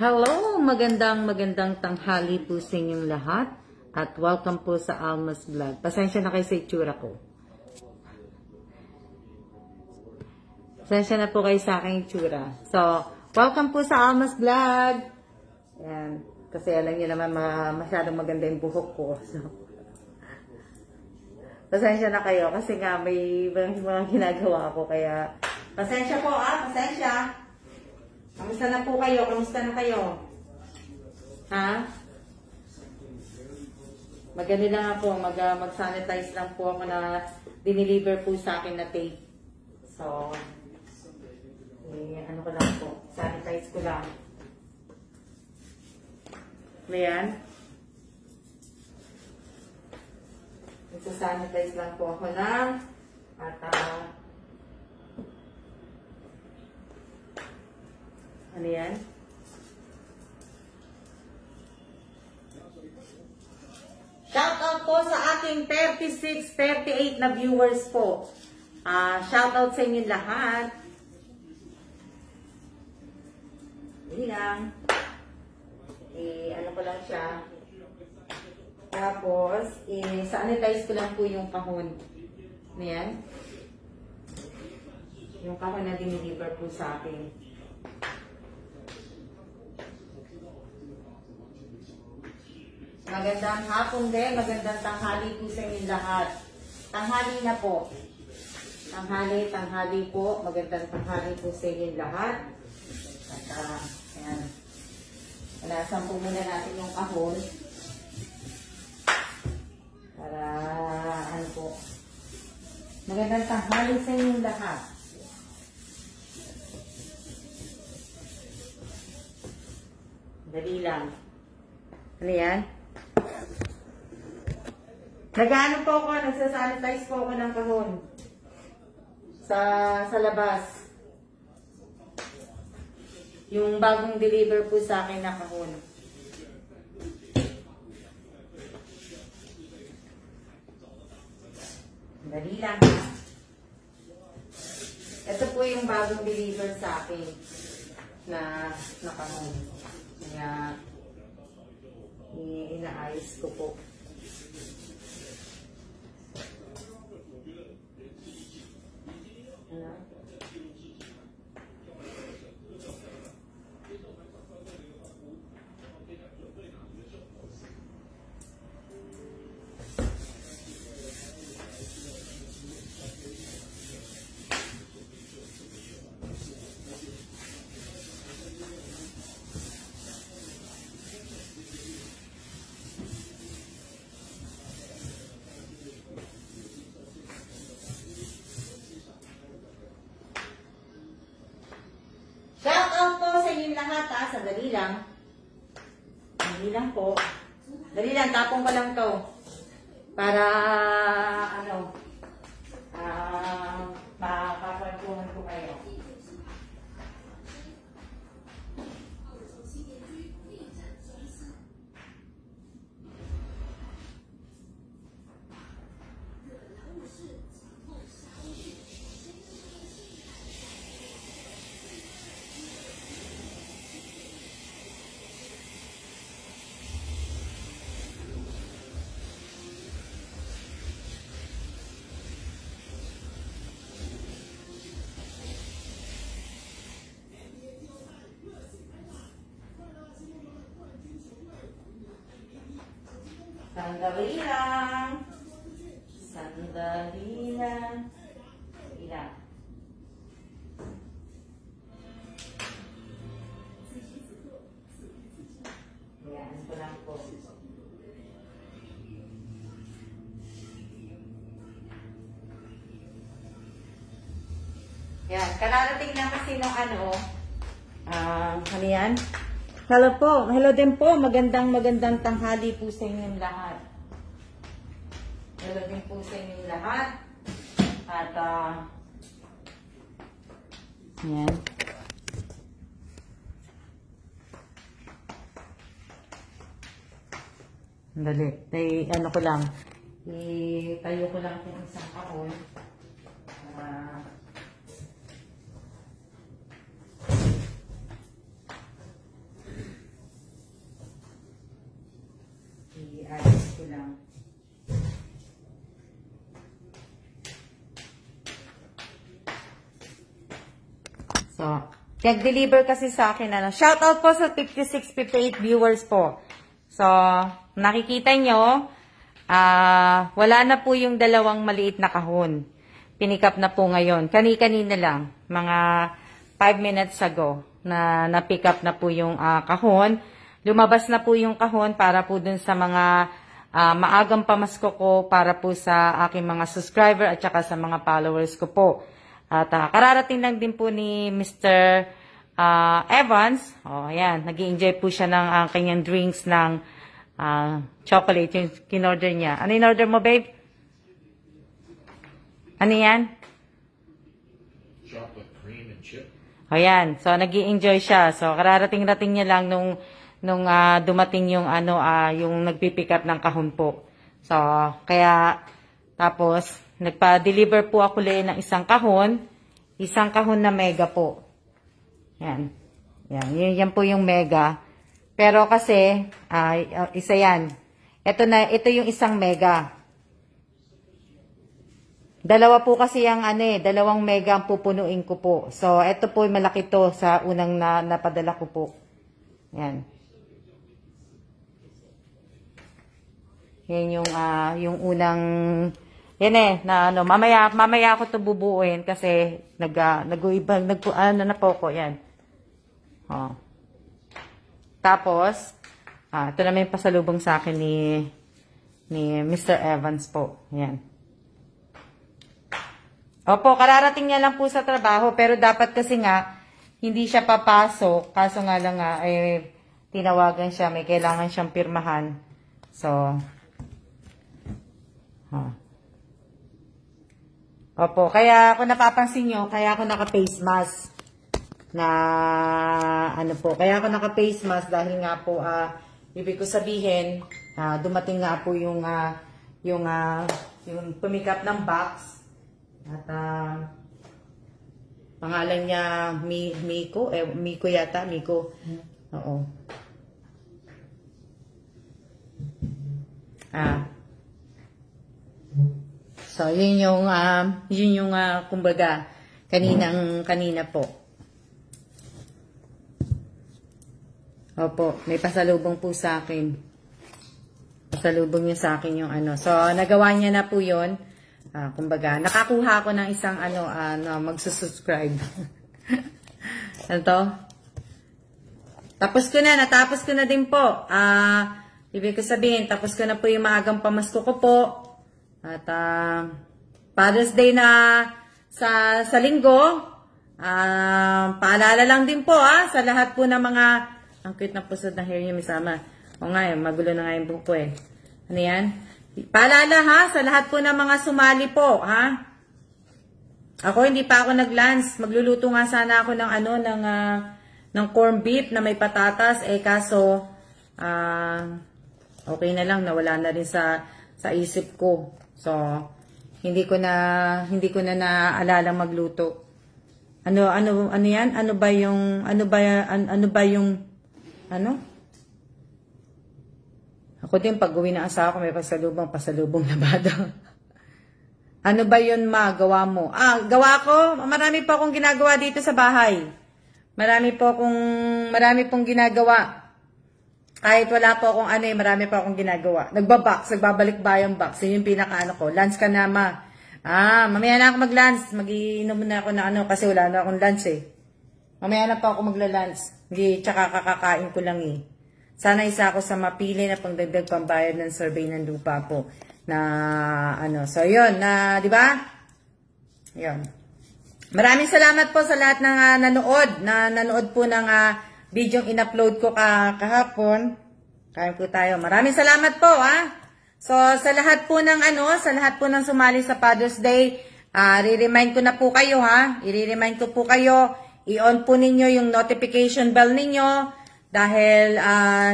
Hello! Magandang tanghali po sa inyong lahat at welcome po sa Alma's Vlog. Pasensya na kayo sa itsura ko. Pasensya na po kayo sa aking itsura. So, welcome po sa Alma's Vlog. Ayan. Kasi alam niyo naman masyadong maganda yung buhok ko. So, pasensya na kayo kasi nga may mga ginagawa ko. Kaya, pasensya po pasensya. Kamusta na po kayo? Kamusta na kayo? Ha? Magano lang ako, mag-sanitize lang po ako na dineliver po sa akin na tape. So, ano ko lang po, sanitize ko lang. Ayan. Nagsasanitize lang po ako lang. At, ano yan? Shoutout po sa ating 36, 38 na viewers po. Shoutout sa inyo lahat. Hindi lang. Ano ko lang siya. Tapos, sanitize ko lang po yung kahon. Ano yan? Yung kahon na diniliver po sa akin. Magandang hapon din, magandang tanghali po sa inyong lahat. Tanghali na po. Tanghali po. Magandang tanghali po sa inyong lahat. At, ayan. Panasan po muna natin yung kahon. Para, ano po. Magandang tanghali sa inyong lahat. Dali lang. Ano yan? Nag-ano po ako, nagsasanitize po ako ng kahon sa labas. Yung bagong deliver po sa akin na kahon. Dali lang. Ito po yung bagong deliver sa akin na kahon. Kaya inaayos ko po. Lahat sandali lang. Dali lang po. Dali lang, tapong ko lang to. Para, makakapagpunan ko kayo. Sandali lang. Sandali lang. Ilan. Ayan ko lang po. Ayan. Kararating na kasi ng ano yan? Hello po. Hello din po. Magandang tanghali po sa inyong lahat. Hello din po sa inyong lahat. At, yan. Dali. Ano ko lang. Itayo ko lang kung isang kahon. ko lang. So, nag-deliver kasi sa akin, shoutout po sa 56, 58 viewers po. So, nakikita nyo, wala na po yung dalawang maliit na kahon. Pinikap na po ngayon. Kani-kanina lang, mga 5 minutes ago, na na-pick up na po yung kahon. Lumabas na po yung kahon para po dun sa mga maagang pamasko ko para po sa aking mga subscriber at saka sa mga followers ko po. At kararating lang din po ni Mr. Evans. O, ayan, nag-i-enjoy po siya ng kanyang drinks ng chocolate, yung kinorder niya. Ano in order mo, babe? Ano yan? Chocolate cream and chip. O, ayan. So, nag-i-enjoy siya. So, kararating-rating niya lang nung dumating yung yung nagpipick up ng kahon po. So, kaya tapos nagpa-deliver po ako ng isang kahon na mega po. Yan. Yan po yung mega. Pero kasi isa yan. Ito yung isang mega. Dalawa po kasi yung dalawang mega ang pupunuin ko po. So, ito po yung malaki to sa unang napadala ko po. Yan. Yan yung unang, yan mamaya ako to bubuuin kasi na po ko, yan. Oh. Tapos, ito naman yung pasalubong sa akin ni Mr. Evans po. Yan. Opo, kararating niya lang po sa trabaho, pero dapat kasi nga, hindi siya papasok, kaso nga lang tinawagan siya, may kailangan siyang pirmahan. So, opo, kaya kung napapansin nyo, kaya ako naka-face mask na kaya ako naka-face mask dahil nga po, ibig ko sabihin, dumating nga po yung pumikap ng box at pangalan niya Miko yata, Miko. Oo. So, yun yung kumbaga, kanina po. Opo, may pasalubong po sa akin. Pasalubong niya sa akin yung So, nagawa niya na po yun. Kumbaga, nakakuha ako ng isang magsusubscribe. Ano to? Natapos ko na din po. Ibig ko sabihin, tapos ko na po yung maagang pamasko ko po. At Father's Day na sa linggo, paalala lang din po sa lahat po ng mga, ang cute na pusod na hair niyo, misama. O nga magulo na nga yung buko Ano yan? Paalala sa lahat po ng mga sumali po Ako hindi pa ako nag-lunch. Magluluto nga sana ako ng ng corned beef na may patatas. Kaso, okay na lang, nawala na rin sa isip ko. So, hindi ko na naaalala magluto. Ano yan? Ano ba yung Ako din pag uwi ng asawa ko may pasalubong labado. Ano ba yun gawa mo? Gawa ko, marami pa akong ginagawa dito sa bahay. Marami pong ginagawa. Kahit wala po akong marami pa akong ginagawa. Nagbabalik bayang box. Yun yung pinaka ko. Lunch ka na, ma. Mamaya na ako mag-lunch. Mag-iinom na ako na kasi wala na akong lunch Mamaya na pa ako magla-lunch. Tsaka kakakain ko lang Sana isa ako sa mapili na pangdagdag pambayad ng survey ng lupa po. So, yun. Di ba? Yun. Maraming salamat po sa lahat ng nanood po ng video in-upload ko kahapon. Kain po tayo. Maraming salamat po, So, sa lahat po ng sumali sa Father's Day, i-remind ko na po kayo, I-remind ko po kayo, i-on po ninyo yung notification bell ninyo, dahil,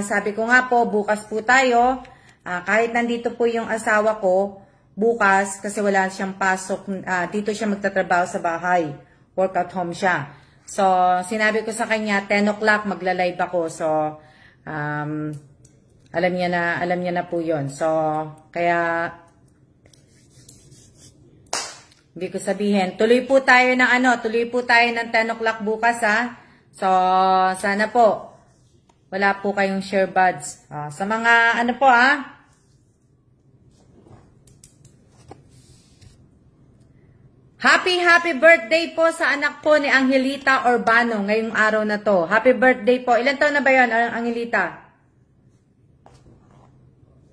sabi ko nga po, bukas po tayo, kahit nandito po yung asawa ko, bukas, kasi wala siyang pasok, dito siya magtatrabaho sa bahay. Work at home siya. So, sinabi ko sa kanya, 10 o'clock magla-live ako. So, Alam niya na po yun. So, kaya, hindi ko sabihin. Tuloy po tayo ng 10 o'clock bukas, ha. So, sana po, wala po kayong share buds. Sa mga, ano po, ha. Happy birthday po sa anak po ni Angelita Urbano ngayong araw na to. Happy birthday po. Ilan taon na ba yun, Angelita?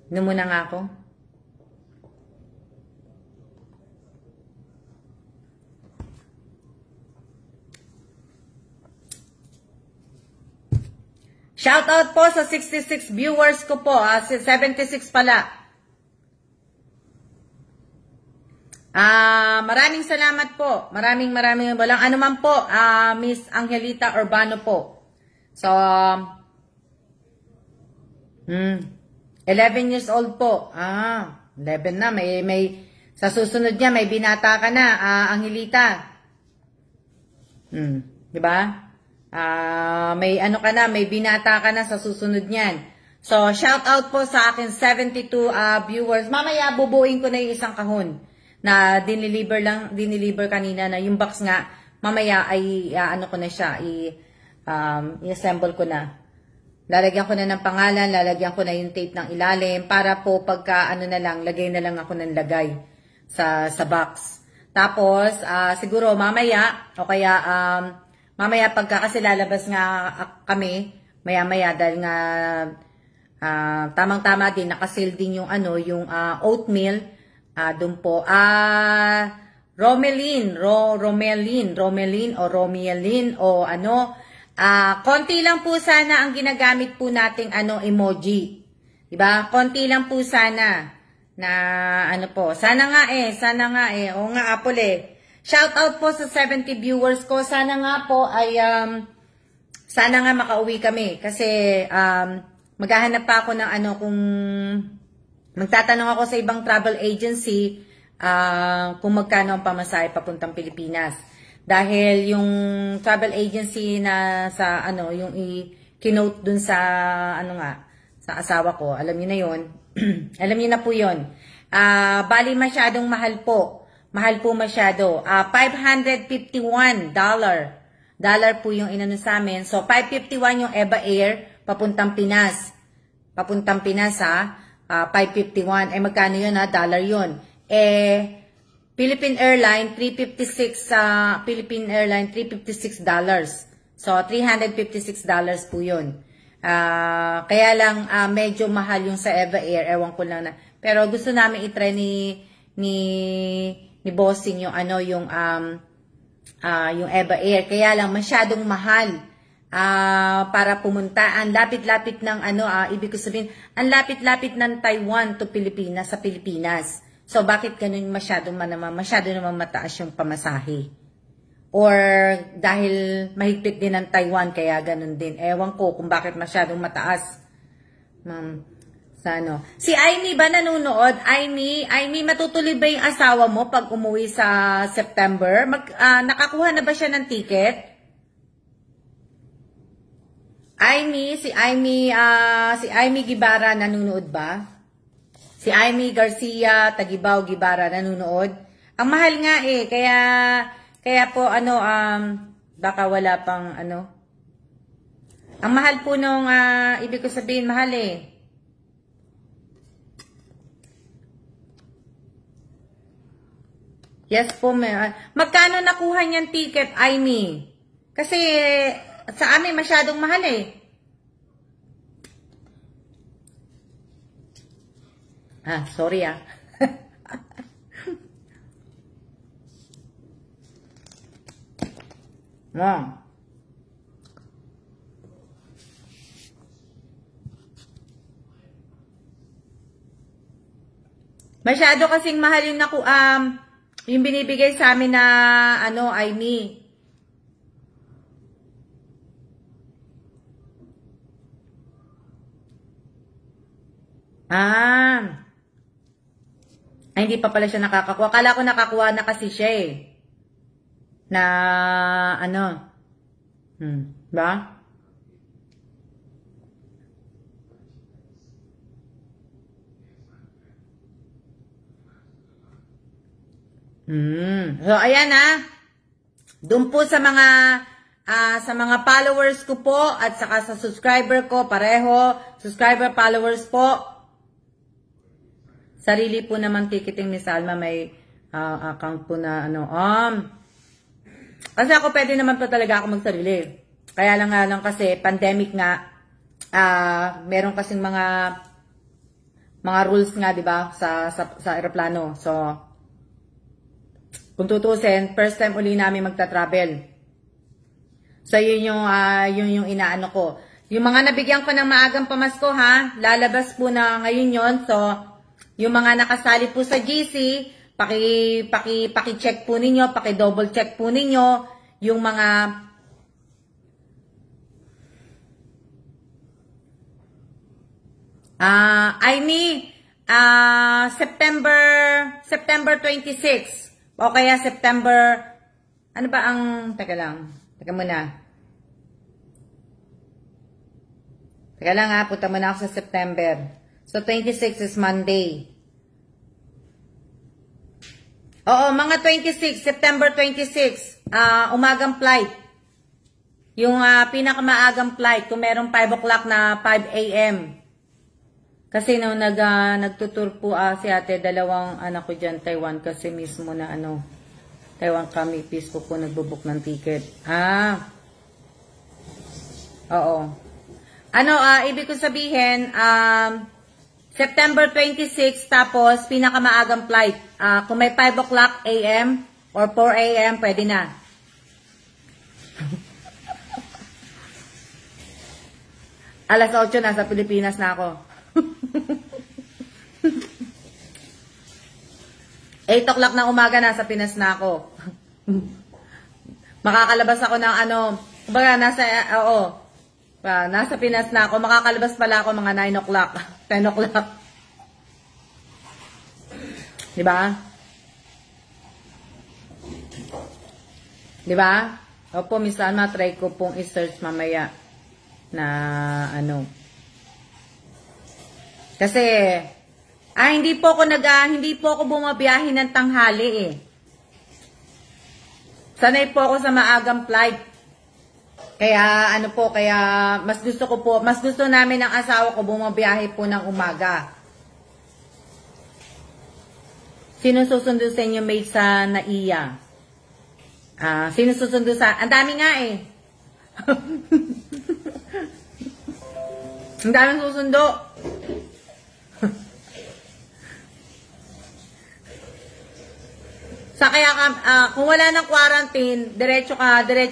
Muna nga ako. Shout out po sa 66 viewers ko po. 76 pala. Maraming salamat po. Maraming walang anuman po, Miss Angelita Urbano po. So, 11 years old po. 11 na. May sa susunod niya, may binata ka na, Angelita. Diba? May ano ka na, may binata ka na sa susunod niyan. So, shout out po sa akin 72 viewers. Mamaya bubuin ko na yung isang kahon na diniliver kanina na yung box nga. Mamaya ay ano ko na siya, i-assemble ko na. Lalagyan ko na ng pangalan, lalagyan ko na yung tape ng ilalim para po pagka ano na lang, lagay na lang ako ng lagay sa box. Tapos, siguro mamaya o kaya mamaya pagka kasi lalabas nga kami, maya-maya dahil nga tamang-tama din, nakasil din yung ano, yung oatmeal, dun po. Romelin o ano, konti lang po sana ang ginagamit po nating ano, emoji. Diba? Konti lang po sana na ano po. Sana nga eh. O nga, Apple eh. Shout out po sa 70 viewers ko. Sana nga po ay sana nga makauwi kami kasi maghahanap pa ako ng ano, kung magtatanong ako sa ibang travel agency kung magkano ang pamasahe papuntang Pilipinas. Dahil yung travel agency na sa ano, yung i-kinote dun sa ano nga, sa asawa ko, alam niyo na 'yon. Alam niyo na po 'yon. Bali masyadong mahal po. Mahal po masyado. $551 po yung inano sa amin. So, 551 yung EVA Air papuntang Pinas. Papuntang Pinas, ha? 551. Eh, magkano yun, ha? Dollar yun. Philippine Airline, $356. So, $356 po yun. Kaya lang, medyo mahal yung sa EVA Air. Ewan ko lang na. Pero gusto namin itry ni bossing yung ano, yung EVA Air. Kaya lang masyadong mahal para pumunta. Ang lapit-lapit ng ano, ibig ko sabihin, ang lapit-lapit ng Taiwan to Pilipinas sa Pilipinas. So bakit ganun masyado naman mataas yung pamasahe? Or dahil mahigpit din ng Taiwan kaya ganun din. Ewan ko kung bakit masyadong mataas. Ano. Si Aimee ba nanonood? Aimee, matutuloy ba yung asawa mo pag umuwi sa September? Nakakuha na ba siya ng ticket? Si Aimee Gibara nanonood ba? Si Aimee Garcia Tagibaw Gibara nanonood? Ang mahal nga eh, kaya po ano, baka wala pang ano. Ang mahal po nung, ibig ko sabihin mahal eh. Yes po, magkano nakuha niyang ticket, Aimee? Kasi sa amin masyadong mahal eh. Sorry Wow. Masyado kasing mahal yung yung binibigay sa amin na, ano, Aimee. Hindi pa pala siya nakakakuha. Akala ko nakakuha na kasi siya eh. Na, ano. Ba? So, ayan doon po sa mga followers ko po at saka sa subscriber ko, pareho, subscriber, followers po. Sarili po naman ticketing Miss Alma, may account po na kasi ako pwede naman po talaga ako magsarili. Kaya lang kasi pandemic nga, meron kasing mga rules nga, 'di ba, sa eroplano. So kung tutusin, first time uli namin magta-travel. So yun yung inaano ko. Yung mga nabigyan ko ng maagang pamasko lalabas po na ngayon yon. So yung mga nakasali po sa GC, paki-check po ninyo, paki-double check po ninyo yung mga September 26 o kaya September, ano ba ang, teka muna. Teka lang punta muna ako sa September. So 26 is Monday. Oo, mga 26, September 26, umagang flight. Yung pinakamaagang flight, kung merong 5 o'clock na 5 a.m. Kasi nung nagtutur po si ate, dalawang anak ko dyan, Taiwan, kasi mismo na Taiwan kami, peaceful po nagbubuk ng ticket. Oo. Ibig ko sabihin, September 26, tapos pinakamaagang flight. Kung may 5 o'clock a.m. or 4 a.m., pwede na. Alas 8, nasa Pilipinas na ako. 8 o'clock ng umaga, nasa Pinas na ako. Makakalabas ako ng nasa Pinas na ako. Makakalabas pala ako mga 9 o'clock, 10 o'clock. Diba? Diba? Opo, minsan matry ko pong i-search mamaya na Kasi, hindi po ako bumabiyahe ng tanghali Sanay po ako sa maagang flight. Kaya, mas gusto namin ng asawa ko bumabiyahe po ng umaga. Sino susundo sa inyo, mate, sa NAIA? Sino susundo sa... Ang dami nga Ang daming susundo. Kung wala ng quarantine, diretso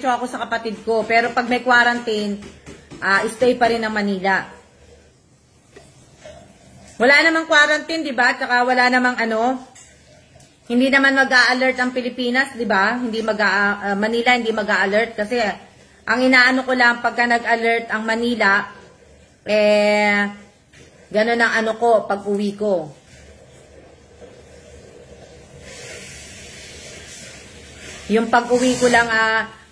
ako sa kapatid ko. Pero pag may quarantine, stay pa rin ng Manila. Wala namang quarantine, 'di ba? Tsaka wala namang hindi naman mag-a-alert ang Pilipinas, 'di ba? Manila hindi mag-a-alert kasi ang inaano ko lang pagka nag-alert ang Manila, ganun ang ko pag uwi ko. Yung pag-uwi ko lang,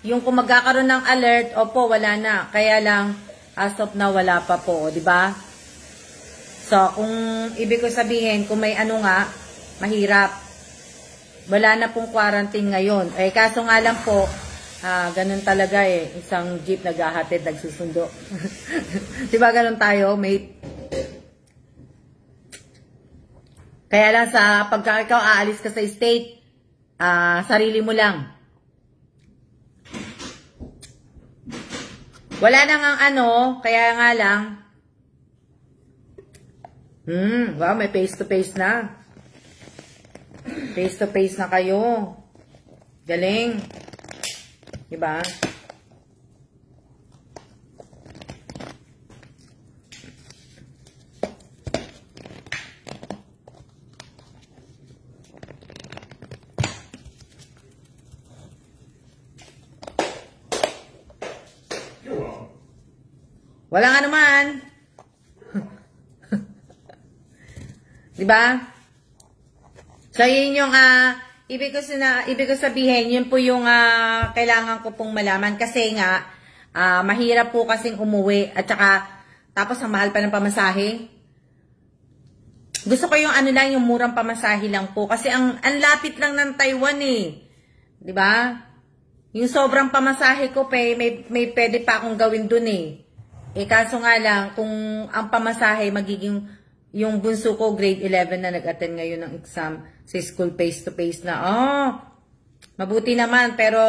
yung kung magkakaroon ng alert, opo, wala na. Kaya lang, as of now, wala pa po, di ba? So, kung ibig ko sabihin, kung may mahirap. Wala na pong quarantine ngayon. Kaso nga lang po, ganun talaga isang jeep naghahatid, nagsusundo. Di ba ganun tayo, mate? Kaya lang pagka ikaw aalis ka sa state, sarili mo lang. Wala nang kaya nga lang. Wow, may face to face na. Face to face na kayo. Galing. Diba? Wala nga naman. Diba? So, yun yung, ibig ko sabihin, yun po yung kailangan ko pong malaman. Kasi nga, mahirap po kasing umuwi. At saka, tapos ang mahal pa ng pamasahe. Gusto ko yung ano lang, yung murang pamasahe lang po. Kasi ang lapit lang ng Taiwan eh. 'Di ba? Yung sobrang pamasahe ko, may pwede pa akong gawin dun eh. Eh kaso nga lang, kung ang pamasahe magiging, yung bunso ko grade 11 na nag-attend ngayon ng exam sa school face-to-face na. Oh, mabuti naman, pero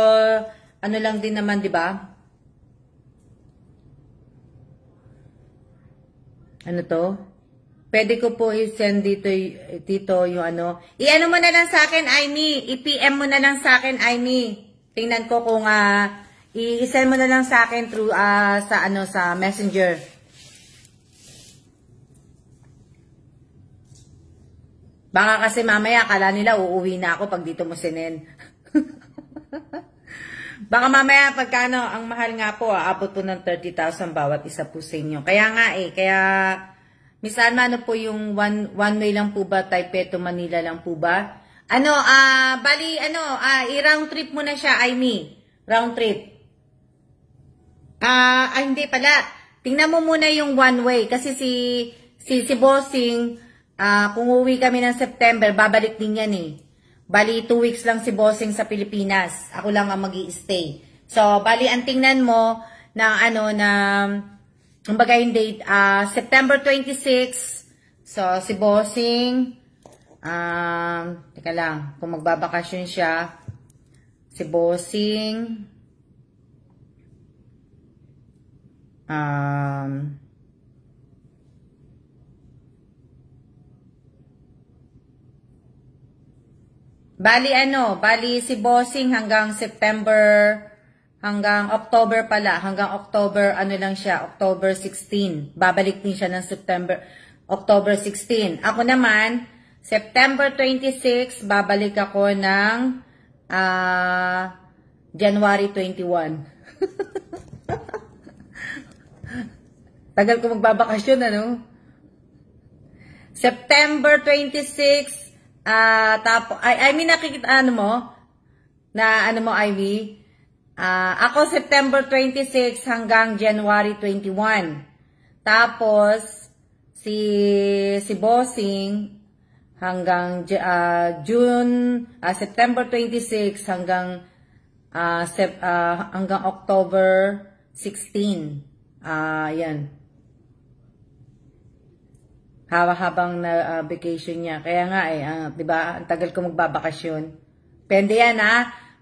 ano lang din naman, 'di ba? Ano to? Pwede ko po i-send dito yung ano. I-ano mo na lang sa akin, Aimee. I-PM mo na lang sa akin, Aimee. Tingnan ko kung i-send mo na lang sa akin through sa Messenger. Baka kasi mamaya akala nila uuwi na ako pag dito mo sinend. Baka mamaya pagkano, ang mahal nga po, abot po ng 30,000 bawat isa po sa inyo. Kaya nga kaya Miss Alma, ano po yung one way lang po ba? Taipei to Manila lang po ba? Ano, bali, i-round trip mo na siya, Aimee. Round trip. Hindi pala. Tingnan mo muna yung one way. Kasi si Bossing, kung uwi kami ng September, babalik din yan eh. Bali, 2 weeks lang si Bossing sa Pilipinas. Ako lang ang mag-i-stay. So, bali, ang tingnan mo kumbaga yung date, September 26. So, si Bossing, teka lang, kung magbabakasyon siya, si Bossing, bali si Bossing hanggang October pala. Hanggang October, lang siya, October 16. Babalik din siya ng October 16. Ako naman, September 26, babalik ako ng January 21. Tagal ko magbabakasyon, ano? September 26, tapos, nakikita, Ivy? Ako September 26 hanggang January 21. Tapos si Bossing hanggang September 26 hanggang hanggang October 16. Yan. Habang na vacation niya. Kaya nga 'di ba? Ang tagal ko magbabakasyon. Pwede yan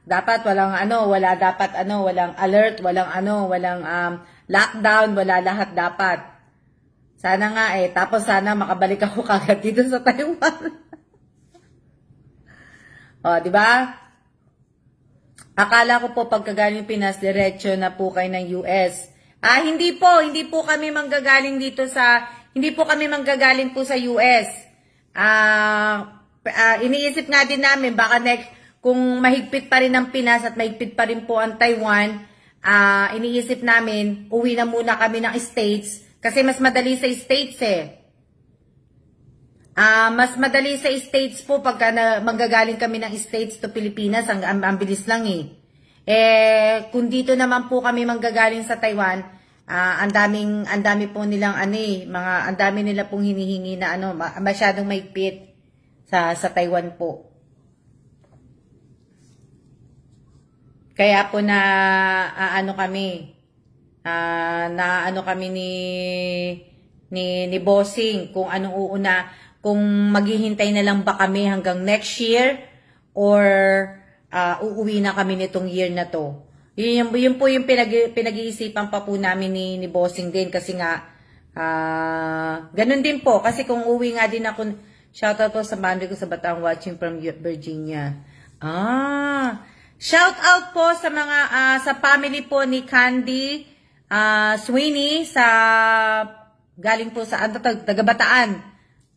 Dapat walang walang alert, walang lockdown, wala lahat dapat. Sana nga tapos sana makabalik ako kagad dito sa Taiwan. Di ba? Akala ko po pagkagaling Pinas, diretso na po kayo ng US. Hindi po kami manggagaling po sa US. Iniisip nga din namin baka kung mahigpit pa rin ang Pinas at mahigpit pa rin po ang Taiwan, iniisip namin, uwi na muna kami ng States kasi mas madali sa States Mas madali sa States po pagka manggagaling kami ng States to Pilipinas, ang bilis lang kung dito naman po kami manggagaling sa Taiwan, ang dami po nilang ang dami nila pong hinihingi na masyadong mahigpit sa Taiwan po. Kaya po kami ni Bossing kung anong uuna, kung maghihintay na lang ba kami hanggang next year or uuwi na kami nitong year na to. Yun po yung pinag-iisipan pa po namin ni Bossing din kasi nga ganun din po kasi kung uwi nga din ako, shoutout po sa family ko sa Bataan watching from Virginia. Shout out po sa mga sa family po ni Candy Sweeney galing po sa taga Bataan.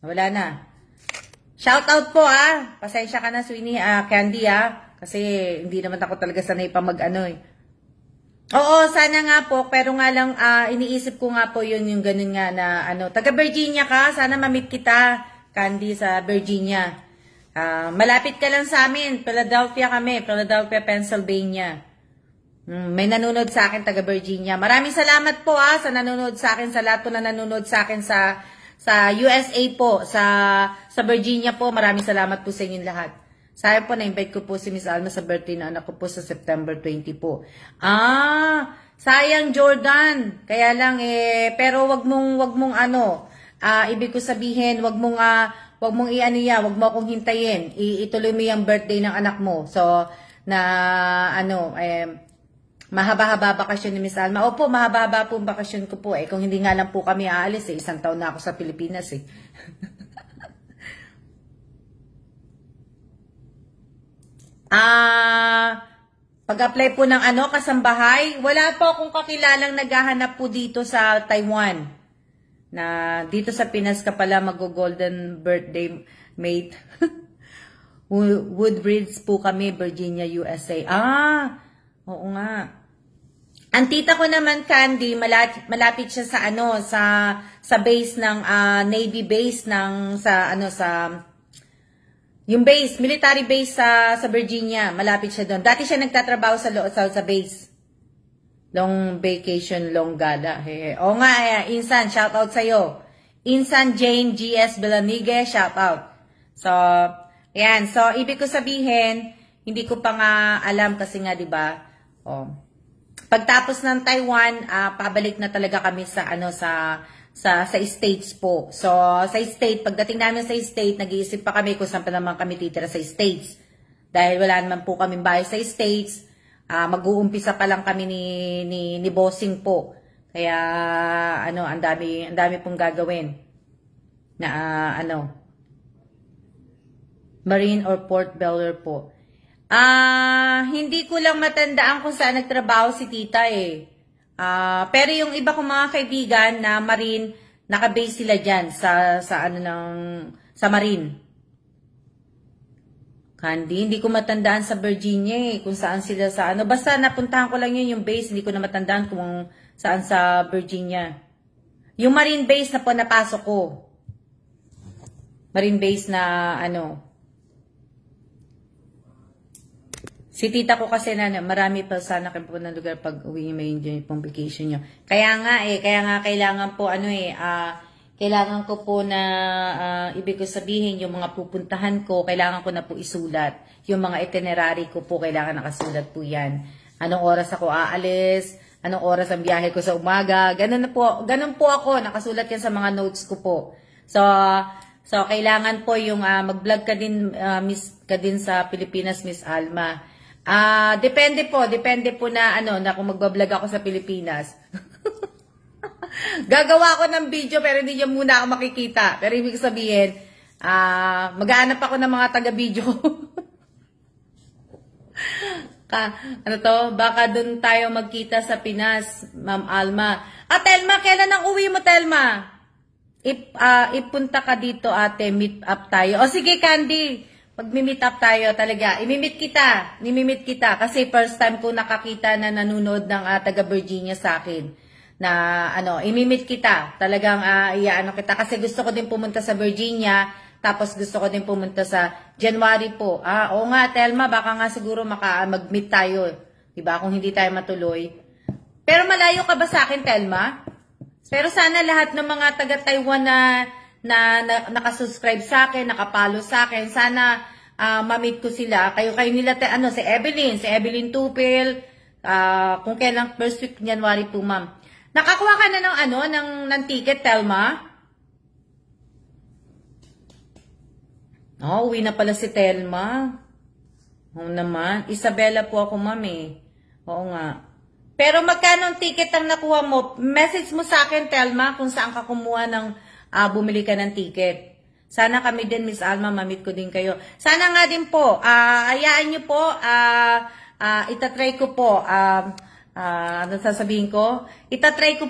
Wala na. Shout out po Pasensya ka na Sweeney, Candy kasi hindi naman ako talaga sanay pa Oo, sana nga po, pero nga lang iniisip ko nga po yung ganun nga na taga Virginia ka, sana ma-meet kita, Candy, sa Virginia. Malapit ka lang sa amin. Philadelphia, Pennsylvania. May nanonood sa akin taga Virginia. Maraming salamat po sa nanonood sa akin, sa lahat po na nanonood sa akin sa Sa USA po, sa Virginia po, maraming salamat po sa inyong lahat. Sayang po, na-invite ko po si Miss Alma sa birthday na anak ko po sa September 20 po. Sayang Jordan. Kaya lang pero wag mong ano, ibig ko sabihin, wag mong iano yan, wag mo akong hintayin. Ituloy mo yung birthday ng anak mo. So, mahaba-haba bakasyon ni Miss Alma. Opo, mahaba-haba po ang bakasyon ko po Kung hindi nga lang po kami aalis isang taon na ako sa Pilipinas Pag-apply po ng kasambahay, wala po akong kakilalang naghahanap po dito sa Taiwan. Na dito sa Pinas ka pala mag-golden birthday mate. Woodbridge po kami, Virginia, USA. Oo nga. Ang tita ko naman, Candy, malapit siya sa sa base ng Navy base yung base, military base sa Virginia, malapit siya doon. Dati siya nagtatrabaho sa base. Long vacation, long gala. Oo nga, Insan, shout out sa'yo. Insan Jane GS Belanigue, shout out. So, ayan. So, ibig ko sabihin, hindi ko pa nga alam kasi nga, di ba? Pagtapos ng Taiwan, pabalik na talaga kami sa States po. So, sa State, pagdating namin sa State, nag-iisip pa kami kung saan pa naman kami titira sa States. Dahil wala naman po kaming bahay sa States, mag-uumpisa pa lang kami ni Bossing po. Kaya, ang dami pong gagawin. Na, Marine or Port Belvoir po. Hindi ko lang matandaan kung saan nagtrabaho si tita pero yung iba kong mga kaibigan na Marine, naka-base sila dyan sa Marine. Candy, hindi ko matandaan sa Virginia kung saan sila basta napuntahan ko lang yung base, hindi ko na matandaan kung saan sa Virginia. Yung Marine base na po napasok ko. Marine base na si tita ko kasi marami pa sana kayo po ng lugar pag uwi may enjoy pong vacation nyo. Kaya nga kailangan po kailangan ko po na ibig ko sabihin yung mga pupuntahan ko, kailangan ko na po isulat. Yung mga itinerary ko po, kailangan nakasulat po yan. Anong oras ako aalis, anong oras ang biyahe ko sa umaga, ganun po ako, nakasulat yan sa mga notes ko po. So kailangan po yung mag-vlog ka din sa Pilipinas, Miss Alma. Depende po na kung magbablog ako sa Pilipinas. Gagawa ako ng video pero hindi niyo muna ako makikita. Pero ibig sabihin, maghahanap ako ng mga taga-video. Baka doon tayo magkita sa Pinas, Ma'am Alma. Telma, kailan ang uwi mo, Telma? Ipunta ka dito, ate, meet up tayo. Sige, Candy. Pag-meet up tayo talaga, nimimit kita kasi first time ko nakakita na nanonood ng taga Virginia sa akin na imimit kita talagang iyaano kita kasi gusto ko din pumunta sa Virginia tapos gusto ko din pumunta sa January po. Oo nga, Telma, baka nga siguro mag-meet tayo, diba, kung hindi tayo matuloy. Pero malayo ka ba sa akin, Telma? Pero sana lahat ng mga taga Taiwan na nakasubscribe sa akin, nakapalo sa akin, sana ma-meet ko sila. Kayo nila, si Evelyn Tupil, kung kailang first week January po, ma'am. Nakakuha ka na ng ticket, Telma? Uwi na pala si Telma. Oo naman. Isabella po ako, ma'am Oo nga. Pero magkano ang ticket ang nakuha mo? Message mo sa akin, Telma, kung saan ka kumuha ng bumili ka ng ticket. Sana kami din, Miss Alma, mamit ko din kayo. Sana nga din po, ayaan nyo po, itatry ko po, ano sasabihin ko? Itatry ko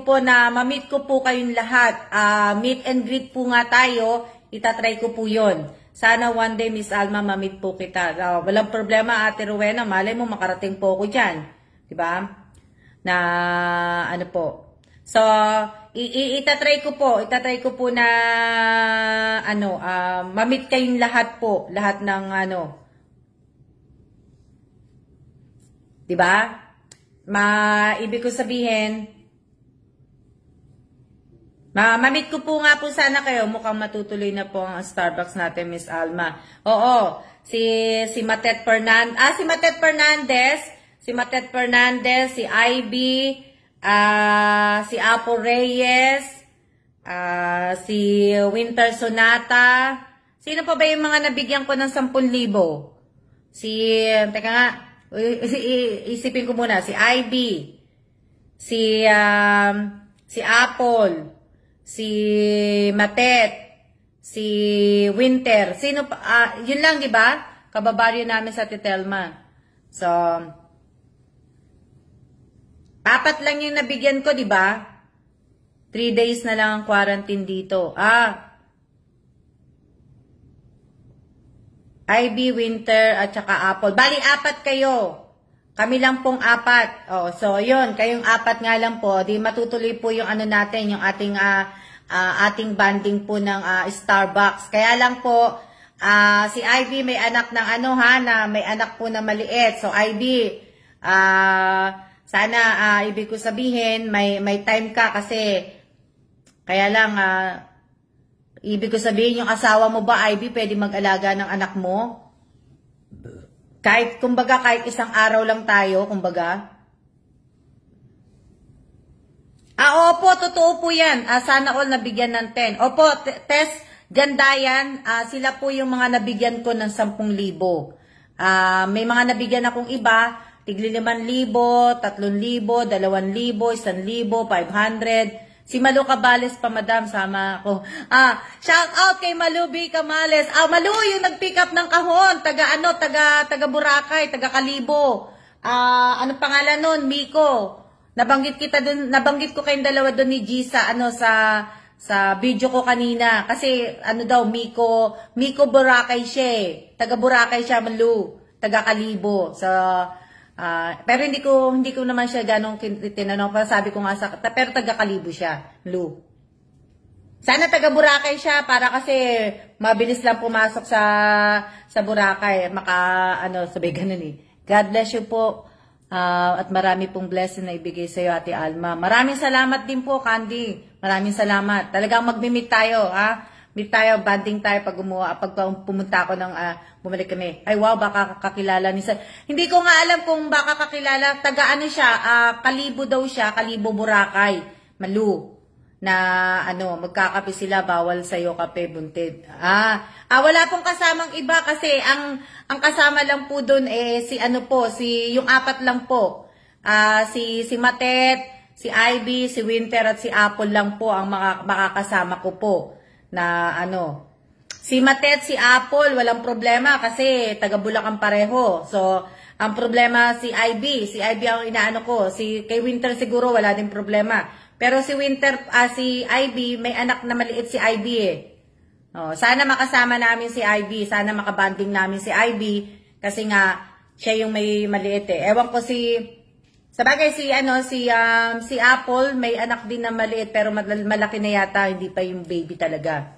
po na mamit ko po kayong lahat. Meet and greet po nga tayo, itatry ko po yon. Sana one day, Miss Alma, mamit po kita. Walang problema, Ate Rowena, malay mo, makarating po ako dyan. Diba? Na, po. So, itatry ko po na, mamit kayong lahat po. Lahat ng, diba? Ibig ko sabihin, Mamit ko po nga po sana kayo. Mukhang matutuloy na po ang Starbucks natin, Miss Alma. Oo, si Matet Fernandez, si Ivy, si Apo Reyes, si Winter Sonata. Sino pa ba yung mga nabigyan ko ng 10,000? Teka nga, isipin ko muna, si Ivy, si Apple, si Matet, si Winter. Sino pa? Yun lang, di ba? Kababaryo namin sa Titelma. So, 4 lang yung nabigyan ko, di ba? 3 days na lang ang quarantine dito. Ivy, Winter, at saka Apple. Bali, 4 kayo. Kami lang pong 4. Oh, so, yun. Kayong 4 nga lang po. Di matutuloy po yung ano natin, yung ating banding po ng Starbucks. Kaya lang po, si Ivy may anak ng na may anak po na maliit. So, Ivy, sana, ibig ko sabihin, may time ka kasi, kaya lang, ibig ko sabihin, yung asawa mo ba, Ivy, pwede mag-alaga ng anak mo? Kahit 1 araw lang tayo, kumbaga. Opo, totoo po yan. Sana all nabigyan ng 10. Opo, Tess, ganda yan. Sila po yung mga nabigyan ko ng 10,000. May mga nabigyan akong iba, tigli 5,000, 3,000, 2,000, 1,000, 500. Si Malu Cabales pa, madam, sama ako. Shout out kay Malu B. Camales. Malu, yung nag-pick up ng kahon. Taga Boracay, taga Kalibo. Ano pangalan nun? Miko. Nabanggit ko kayong dalawa doon ni Gisa, sa video ko kanina. Kasi, Miko Boracay siya eh. Taga Boracay siya, Malu. Taga Kalibo. Pero hindi ko naman siya ganong tinanong. Sabi ko nga pero taga Kalibo siya, Lu. Sana taga Boracay siya para kasi mabilis lang pumasok sa Boracay. Sabi ganun eh. God bless you po. At marami pong blessing na ibigay sa iyo, Ate Alma. Maraming salamat din po, Candy. Maraming salamat. Talagang magmi-meet tayo, Meet tayo, banding tayo pag pumunta ako bumalik kami. Ay wow, baka kakilala ni Hindi ko nga alam kung baka kakilala, taga siya, Kalibo daw siya, Kalibo Boracay, Malu. Na magkakape sila, bawal sa'yo kape, buntid. Wala pong kasamang iba kasi ang kasama lang po doon yung 4 lang po. Si Matet, si Ivy, si Winter at si Apple lang po ang makakasama ko po. Si Matet, si Apple, walang problema kasi taga Bulacan pareho. So, ang problema si Ivy ang inaano ko. Kay Winter siguro wala din problema. Pero si Winter, si Ivy, may anak na maliit si Ivy eh. Sana makasama namin si Ivy, sana makabanding namin si Ivy kasi nga siya yung may maliit eh. Ewan ko sabagay si Apple may anak din na maliit pero malaki na yata, hindi pa yung baby talaga.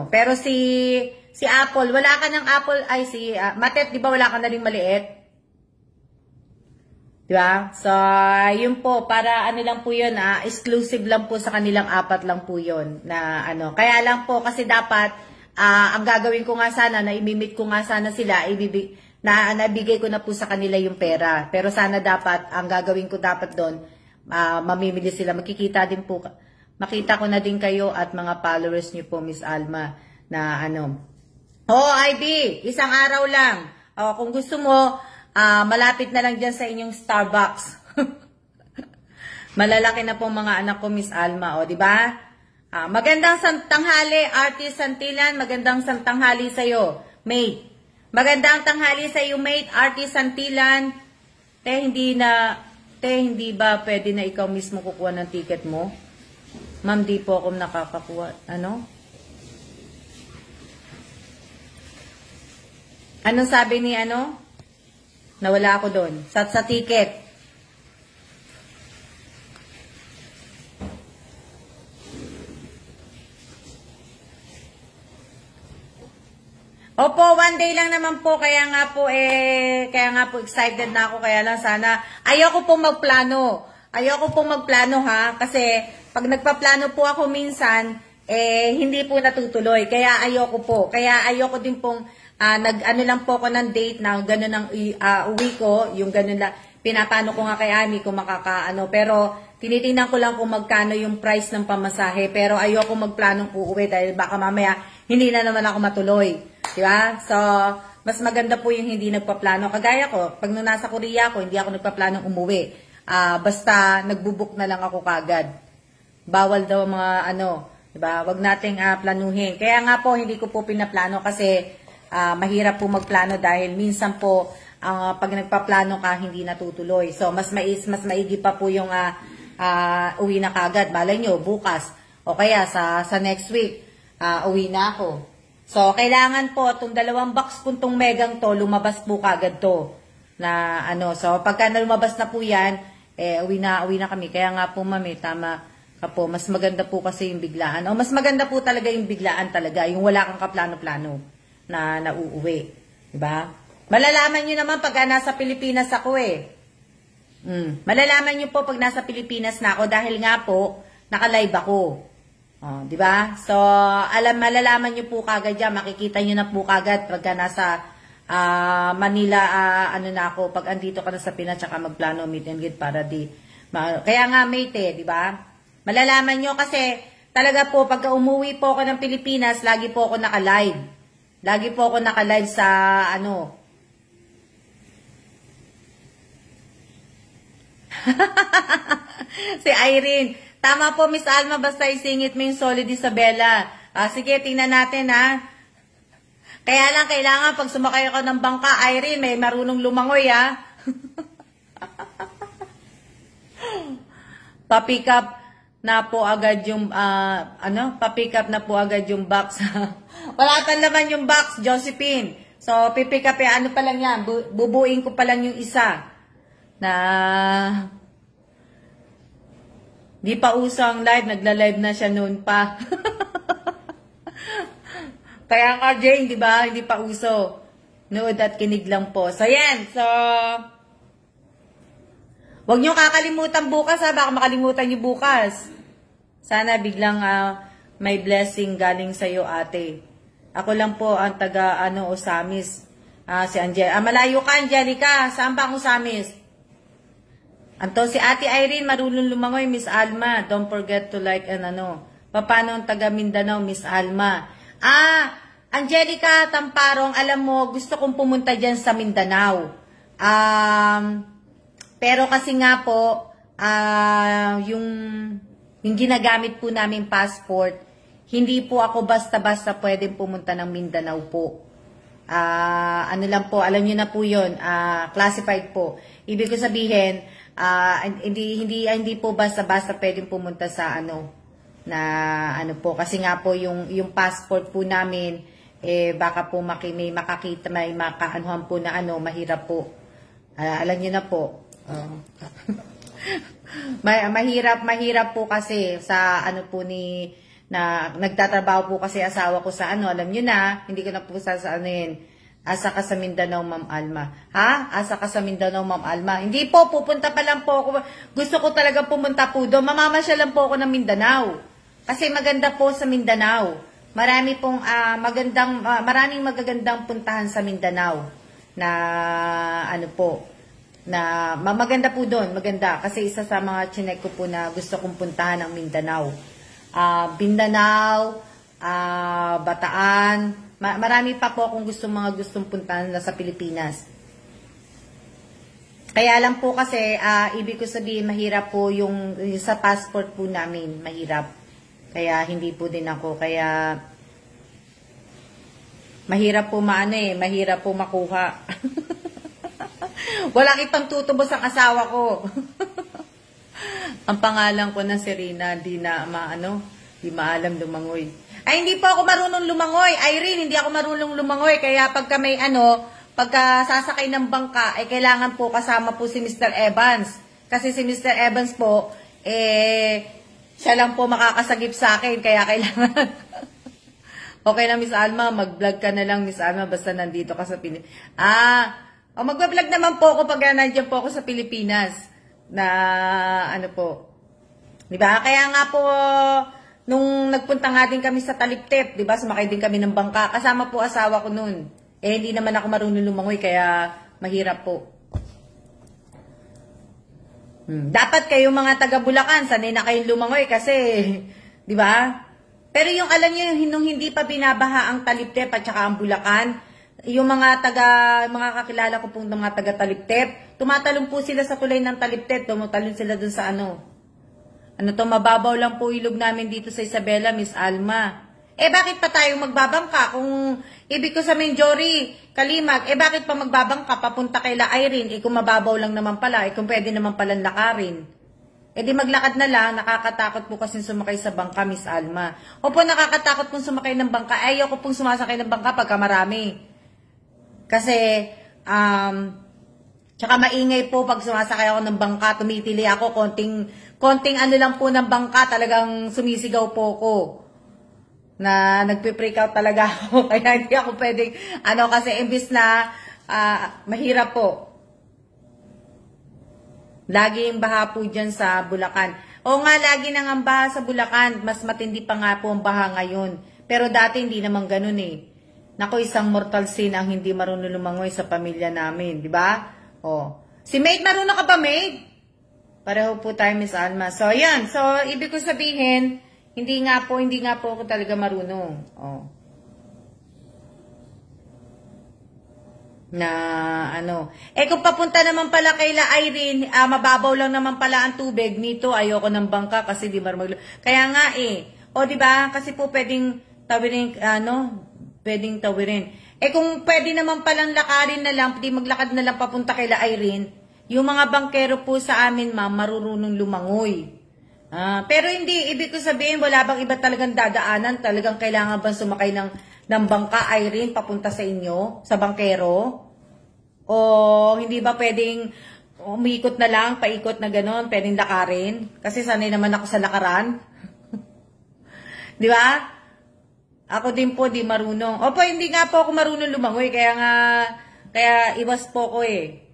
Pero si Apple, wala ka ng Apple, Matet, di ba wala ka na ring maliit? Di ba? So, yun po, para lang po yun, exclusive lang po sa kanilang 4 lang po yun. Kaya lang po, kasi dapat, ang gagawin ko nga sana, na imimit ko nga sana sila, nabigay ko na po sa kanila yung pera. Pero sana dapat, ang gagawin ko dapat doon, mamimili sila. Makikita ko na din kayo at mga followers niyo po, Miss Alma, na Ivy, 1 araw lang. Kung gusto mo, malapit na lang dyan sa inyong Starbucks. Malalaki na po mga anak ko, Miss Alma, di ba? Magandang tanghali, Artist Santilan, magandang tanghali sa'yo, mate. Magandang tanghali sa iyo, mate, Artist Santilan. Hindi ba pwede na ikaw mismo kukuha ng ticket mo? Ma'am, di po ako nakakakuha. Anong sabi ni Nawala ako doon. Sa ticket. Opo, 1 day lang naman po, kaya nga po excited na ako, kaya lang sana, ayoko pong magplano ha, kasi pag nagpaplano po ako minsan, hindi po natutuloy. Kaya ayoko po. Kaya ayoko din pong, ano lang po ako ng date na gano'n ang uwi ko, yung gano'n lang. Pinapano ko nga kay Ami kung makakaano. Pero, tinitingnan ko lang kung magkano yung price ng pamasahe. Pero ayoko magplanong uuwi dahil baka mamaya hindi na naman ako matuloy. Diba? So, mas maganda po yung hindi nagpaplano. Kagaya ko, pag nung nasa Korea ako, hindi ako nagpaplanong umuwi. Basta nagbubuk na lang ako kagad. Bawal daw mga ano, diba? Wag nating planuhin. Kaya nga po, hindi ko po pinaplano kasi mahirap po magplano dahil minsan po, pag nagpaplano ka, hindi natutuloy. So, mas maigi pa po yung uwi na kagad. Malay nyo, bukas. O kaya sa next week, uwi na ako. So, kailangan po, itong 2 box po itong megang to, lumabas po kagad to. Na ano, so pagka lumabas na po yan, uwi na kami. Kaya nga po, mami, tama ka po. Mas maganda po kasi yung biglaan. O, mas maganda po talaga yung biglaan talaga. Yung wala kang kaplano-plano na nauuwi. Diba? Malalaman nyo naman pagka nasa Pilipinas ako Malalaman nyo po pag nasa Pilipinas na ako dahil nga po, naka-live ako. Di ba? So, malalaman nyo po kagad yan. Makikita nyo na po kagad pagka nasa Manila, ano na ako, pag andito ka na sa Pinas, tsaka magplano, meet and greet para kaya nga mate di ba? Malalaman nyo kasi talaga po, pagka umuwi po ako ng Pilipinas, lagi po ako naka-live. Lagi po ako naka-live sa, si Irene. Tama po, Miss Alma, basta isingit mo yung Solid Isabela. Sige, tingnan natin, Kaya lang, kailangan pag sumakay ako ng bangka, Irene, may marunong lumangoy, Pa-pick up na po agad yung, pa-pick up na po agad yung box. Wala pa naman yung box, Josephine. So, pipick up, pa lang yan, bubuin ko pa lang yung isa. Na di pa usang live, nagla-live na siya noon pa. Kaya nga, Jane, di ba? Hindi pa uso. Nood at kinig lang po. So, yan. So, wag niyo kakalimutan bukas, baka makalimutan niyo bukas. Sana biglang may blessing galing sa iyo, ate. Ako lang po ang taga Osamis. Si Angelica. Malayo ka, Angelica. Saan ba ang Osamis? Anto, si Ate Irene, marunong lumangoy, Miss Alma. Don't forget to like and Paano ang taga Mindanao, Miss Alma? Angelica Tamparong, alam mo, gusto kong pumunta dyan sa Mindanao. Pero kasi nga po, yung ginagamit po namin passport, hindi po ako basta-basta pwedeng pumunta ng Mindanao po. Ano lang po, alam niyo na po yun, classified po. Ibig ko sabihin, hindi po basta-basta pwedeng pumunta sa kasi nga po yung passport po namin baka po may makakita, may makaanuhan po na mahirap po. Alam niyo na po. mahirap po kasi sa na nagtatrabaho po kasi asawa ko sa alam niyo na, hindi ko na po asa ka sa Mindanao, Ma'am Alma. Asa ka sa Mindanao, Ma'am Alma. Hindi po, pupunta pa lang po ako. Gusto ko talaga pumunta po doon. Mamamasyal lang po ako ng Mindanao. Kasi maganda po sa Mindanao. Marami pong maraming magagandang puntahan sa Mindanao. Na na maganda po doon. Maganda. Kasi isa sa mga chinek ko po na gusto kong puntahan ng Mindanao. Mindanao, Bataan, marami pa po akong gustong puntahan na sa Pilipinas. Kaya lang po kasi, ibig ko sabihin, mahirap po yung sa passport po namin, mahirap. Kaya hindi po din ako, kaya mahirap po mahirap po makuha. Walang itang tutubos ang asawa ko. Ang pangalan ko na Serena, di maalam lumangoy. Ay, hindi po ako marunong lumangoy. Irene, hindi ako marunong lumangoy. Kaya pagka may pagka sasakay ng bangka, kailangan po kasama po si Mr. Evans. Kasi si Mr. Evans po, siya lang po makakasagip sa akin. Kaya kailangan. Okay na, Miss Alma. Mag-vlog ka na lang, Miss Alma. Basta nandito ka sa Pilipinas. Mag-vlog naman po ako pag nandiyan po ako sa Pilipinas. Na, Di ba? Kaya nga po, nung nagpunta nga din kami sa Taliptep, di ba, sumakay din kami ng bangka. Kasama po asawa ko nun. Eh, hindi naman ako marunong lumangoy, kaya mahirap po. Dapat kayong mga taga Bulacan, sanay na kayong lumangoy kasi, di ba? Pero yung alam niyo, nung hindi pa binabaha ang Taliptep at saka ang Bulacan, yung mga kakilala ko pong mga taga Taliptep, tumatalon po sila sa tulay ng Taliptep, tumatalon sila dun sa mababaw lang po ilog namin dito sa Isabela, Miss Alma. Eh, bakit pa tayo magbabangka? Kung ibig ko sabihin, Jory, Kalimag, eh, bakit pa magbabangka papunta kay La Irene? Eh, kung mababaw lang naman pala, eh, kung pwede naman palang lakarin. Eh, di maglakad na lang, nakakatakot po kasi sumakay sa bangka, Miss Alma. Opo, nakakatakot pong sumakay ng bangka. Ayaw ko pong sumasakay ng bangka pagka marami. Kasi, tsaka maingay po pag sumasakay ako ng bangka, tumitili ako, konting ano lang po ng bangka, talagang sumisigaw po ko. Na nagpe-freak out talaga ako. Kaya hindi ako pwedeng, kasi imbis na mahirap po. Lagi yung baha po dyan sa Bulacan. O nga, lagi nang ang baha sa Bulacan. Mas matindi pa nga po ang baha ngayon. Pero dati hindi naman ganun eh. Naku, isang mortal sin ang hindi marunong lumangoy sa pamilya namin. Di ba? O. Si Maid, marunong ka ba, Maid? Pareho po tayo, Miss Alma. So, yan. So, ibig ko sabihin, hindi nga po ako talaga marunong. Oh. Eh, kung papunta naman pala kay La Irene, mababaw lang naman pala ang tubig. Nito, ayoko ng bangka kasi di marunong. Kaya nga eh. O, di ba? Kasi po pwedeng tawirin, pwedeng tawirin. Eh, kung pwede naman palang lakarin na lang, pwede maglakad na lang papunta kay La Irene, yung mga bangkero po sa amin, ma'am, marurunong lumangoy. Pero hindi, ibig ko sabihin, wala bang iba talagang dadaanan? Talagang kailangan bang sumakay ng bangka, Irene, papunta sa inyo, sa bangkero? O hindi ba pwedeng umikot na lang, paikot na gano'n, pwedeng lakarin? Kasi sanay naman ako sa lakaran. Di ba? Ako din po, di marunong. Opo, hindi nga po ako marunong lumangoy, kaya iwas po ko eh.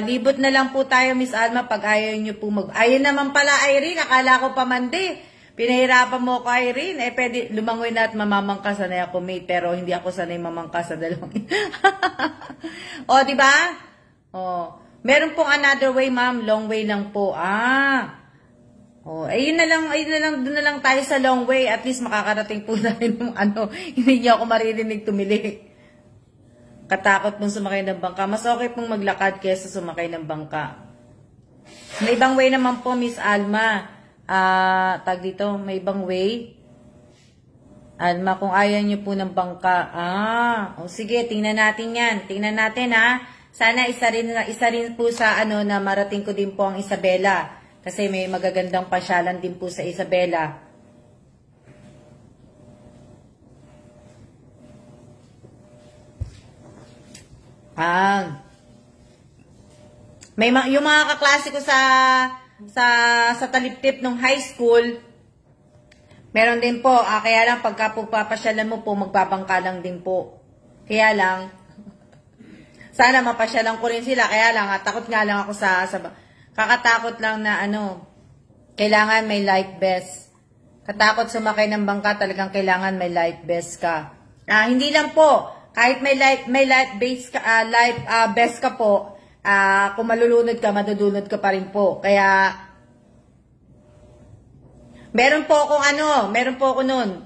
Libot na lang po tayo, Miss Alma, pag ayaw nyo po Ayun naman pala, Irene, akala ko pa mandi. Pinahirapan mo ko, Irene. Eh, pwede lumangoy na at mamamangka. Sanay ako, mate, pero hindi ako sanay mamangka sa dalawang. O, di ba? O, meron pong another way, ma'am. Long way lang po. Ayun na lang, doon na lang tayo sa long way. At least makakarating po tayo ng hindi niyo ako maririnig tumili. Katakot mong sumakay ng bangka. Mas okay pong maglakad kaysa sumakay ng bangka. May ibang way naman po, Miss Alma. Tag dito, may ibang way. Alma, kung ayaw niyo po ng bangka. Sige, tingnan natin yan. Tingnan natin, Sana isa rin po sa na marating ko din po ang Isabela. Kasi may magagandang pasyalan din po sa Isabela. Yung mga kaklase ko sa Taliptip nung high school, meron din po, kaya lang pagka po papasyalan mo po, magbabangka lang din po. Kaya lang, sana mapasyalan ko rin sila, kaya lang, takot nga lang ako kakatakot lang na kailangan may life vest. Katakot sumakay ng bangka, talagang kailangan may life vest ka. Hindi lang po, kahit may life vest ka po, kung malulunod ka, madudunod ka pa rin po. Kaya, meron po ako nun.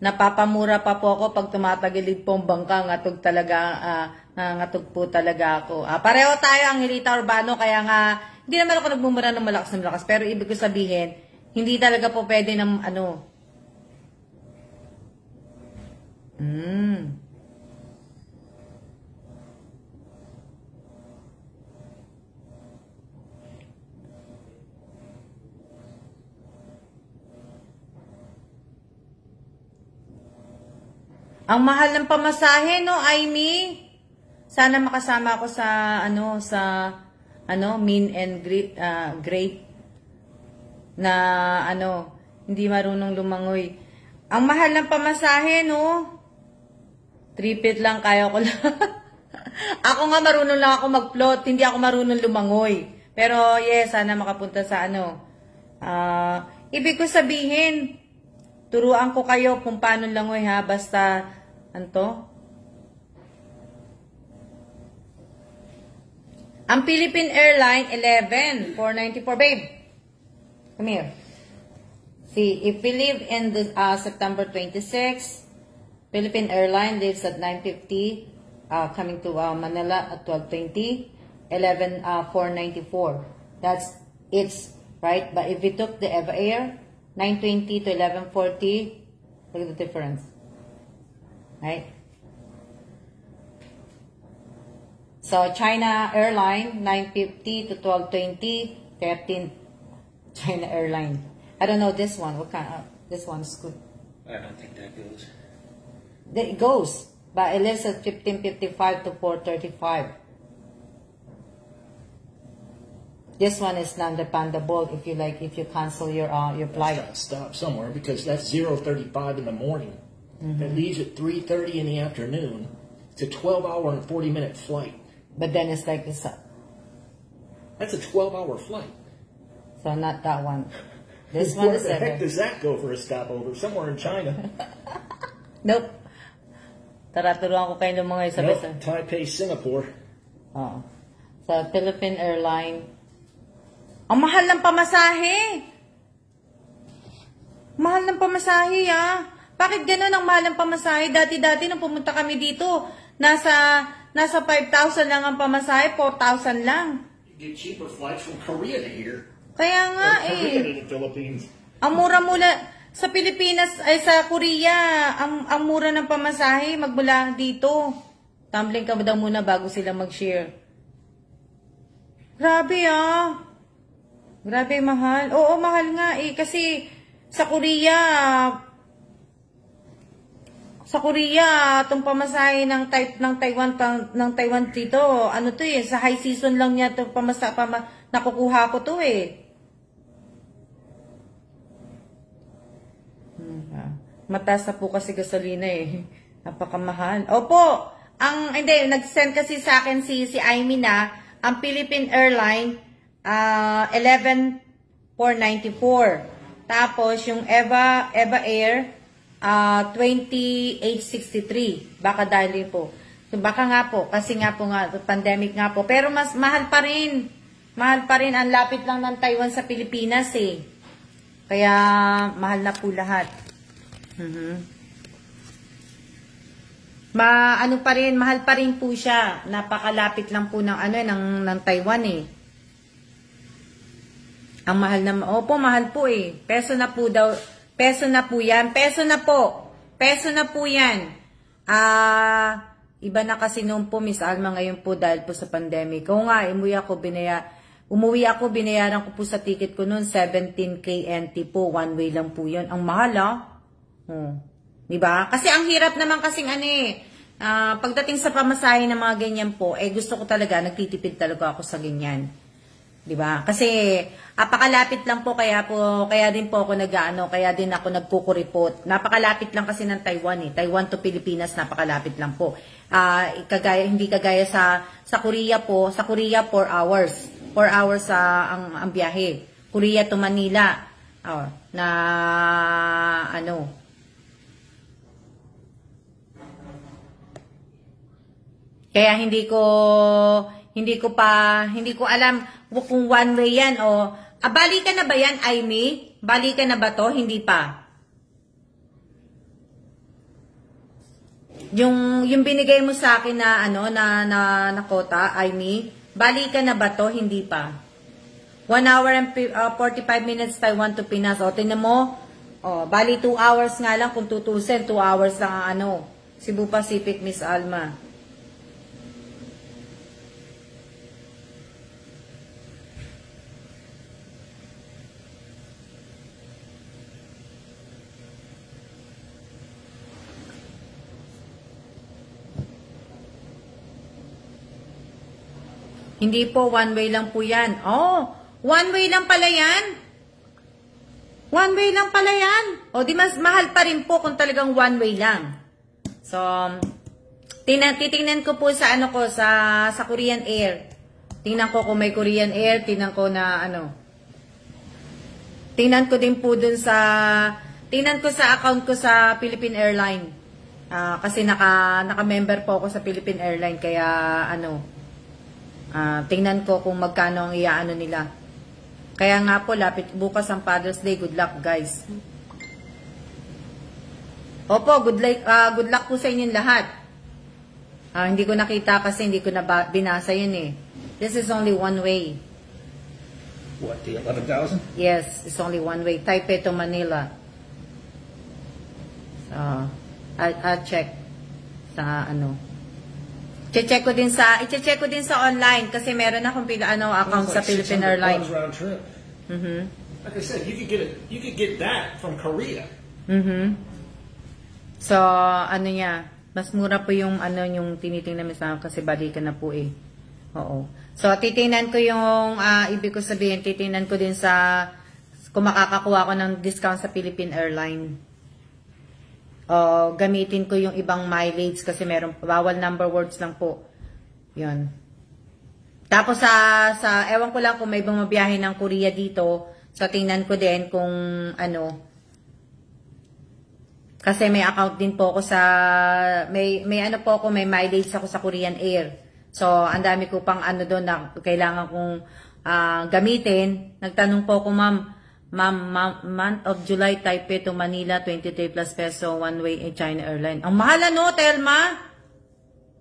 Napapamura pa po ako pag tumatagilid po ang bangka, ngatog po talaga ako. Pareho tayo ang Hilita Urbano, kaya nga, hindi naman ako nagmumura ng malakas, pero ibig ko sabihin, hindi talaga po pwede ng Ang mahal ng pamasahe, no, Aimee? Sana makasama ako sa mean and great na hindi marunong lumangoy. Ang mahal ng pamasahe, no? 3 feet lang, kaya ko lang. Ako nga marunong lang ako mag-float, hindi ako marunong lumangoy. Pero yes, sana makapunta sa ano. Ibig ko sabihin, turuan ko kayo kung paano langoy ha. Basta, anto? Ang Philippine Airline, 11,494. Babe, come here. See, if we leave in the, September 26, Philippine Airline leaves at 9:50, coming to Manila at 12:20, 11,494. That's it's right. But if we took the Eva Air, 9:20 to 11:40, look at the difference, right? So China Airline, 9:50 to 12:20, 13. China Airline. I don't know this one. What kind of, this one's good. I don't think that goes. It goes, but it lives at 15:55 to 4:35. This one is non-refundable if you like, if you cancel your flight. Got to stop somewhere because that's 0:35 in the morning. It leaves at 3:30 in the afternoon. It's a 12-hour and 40-minute flight. But then it's like this. That's a 12-hour flight. So not that one. This one Where is the heck 7. does that go for a stopover? Somewhere in China. Nope. Tara, turuan ko kayo ng mga isa-isa. Nope, Taipei, Singapore. Oo. Sa Philippine Airline. Ang mahal ng pamasahe. Mahal ng pamasahe, ah. Bakit ganun ang mahal ng pamasahe? Dati-dati nung pumunta kami dito, nasa 5,000 lang ang pamasahe, 4,000 lang. You get cheaper flights from Korea to here. Kaya nga Korea to the Philippines. Ang mura mula sa Pilipinas ay sa Korea, ang mura ng pamasahe magmula dito. Tumbling ka daw muna bago sila mag-share. Grabe ah. Grabe mahal. Oo, mahal nga eh kasi sa Korea itong pamasahe ng Taiwan dito, ano to eh, sa high season lang niya to nakukuha ko to eh. Mataas na po kasi gasolina eh. Napakamahal. Opo, nag-send kasi sa akin si Aimee na, ang Philippine Airline, 11,494. Tapos, yung Eva Air, 2863. Baka dahil po. Baka nga po, kasi nga po nga, pandemic nga po. Pero mas mahal pa rin. Mahal pa rin. Ang lapit lang ng Taiwan sa Pilipinas eh. Kaya, mahal na po lahat. Mahal pa rin po siya. Napakalapit lang po ng ng Taiwan eh. Ang mahal na, opo, mahal po eh. Peso na po daw, peso na po yan. Peso na po. Peso na po yan. Iba na kasi noon po, Miss Alma, ngayon po dahil po sa pandemic. Oo nga, umuwi ako, binayaran ko po sa ticket ko noon, 17K NT po, one way lang po yun. Ang mahal ah. Diba? Kasi ang hirap naman kasing pagdating sa pamasahe ng mga ganyan po, gusto ko talaga, nagtitipid talaga ako sa ganyan. Diba? Kasi apakalapit lang po, kaya din po ako kaya din ako nagkukuripot. Napakalapit lang kasi ng Taiwan eh. Taiwan to Pilipinas, napakalapit lang po. Hindi kagaya sa Korea po. Sa Korea 4 hours. 4 hours ang biyahe. Korea to Manila. Kaya hindi ko alam kung one way yan o bali ka na ba yan, Aimee? Bali ka na ba to? Hindi pa. Yung binigay mo sa akin na na quota, Aimee, bali ka na ba to? Hindi pa. 1 hour and 45 minutes Taiwan to Pinas. O, tingnan mo. O, bali 2 hours nga lang kung tutusin. 2 hours lang Cebu Pacific, Miss Alma. Hindi po, one way lang po yan. Oh, one way lang pala yan. One way lang pala yan. O, di mas mahal pa rin po kung talagang one way lang. So, titingnan ko po sa sa Korean Air. Tingnan ko kung may Korean Air, tingnan ko na ano. Tingnan ko din po dun sa, tingnan ko sa account ko sa Philippine Airline. Kasi naka-member po ako sa Philippine Airline, kaya ano, tingnan ko kung magkano ang iaano nila. Kaya nga po, lapit bukas ang Father's Day. Good luck, guys. Opo, good luck po sa inyong lahat. Hindi ko nakita kasi hindi ko na binasa yun eh. This is only one way. What, the 11,000? Yes, it's only one way. Taipei to Manila. So, I'll check sa ano. I-check ko din sa online kasi meron akong account sa Philippine Airlines. Round trip. Like I said, you could get that from Korea. So, ano niya, mas mura po yung yung tinitingnan mo sa kasi balikan na po eh. Oo. So, titingnan ko yung, ibig ko sabihin, titingnan ko din sa, kung makakakuha ko ng discount sa Philippine Airline. Gamitin ko yung ibang mileage kasi meron, bawal number words lang po. Yun. Tapos ewan ko lang kung may bumabiyahe ng Korea dito. So, tingnan ko din kung, kasi may account din po ako sa, may mileage ako sa Korean Air. So, ang dami ko pang doon na kailangan kong gamitin. Nagtanong po ako, ma'am, month of July, Taipei to Manila, 23 plus peso, one way in China Airline. Ang mahal Telma?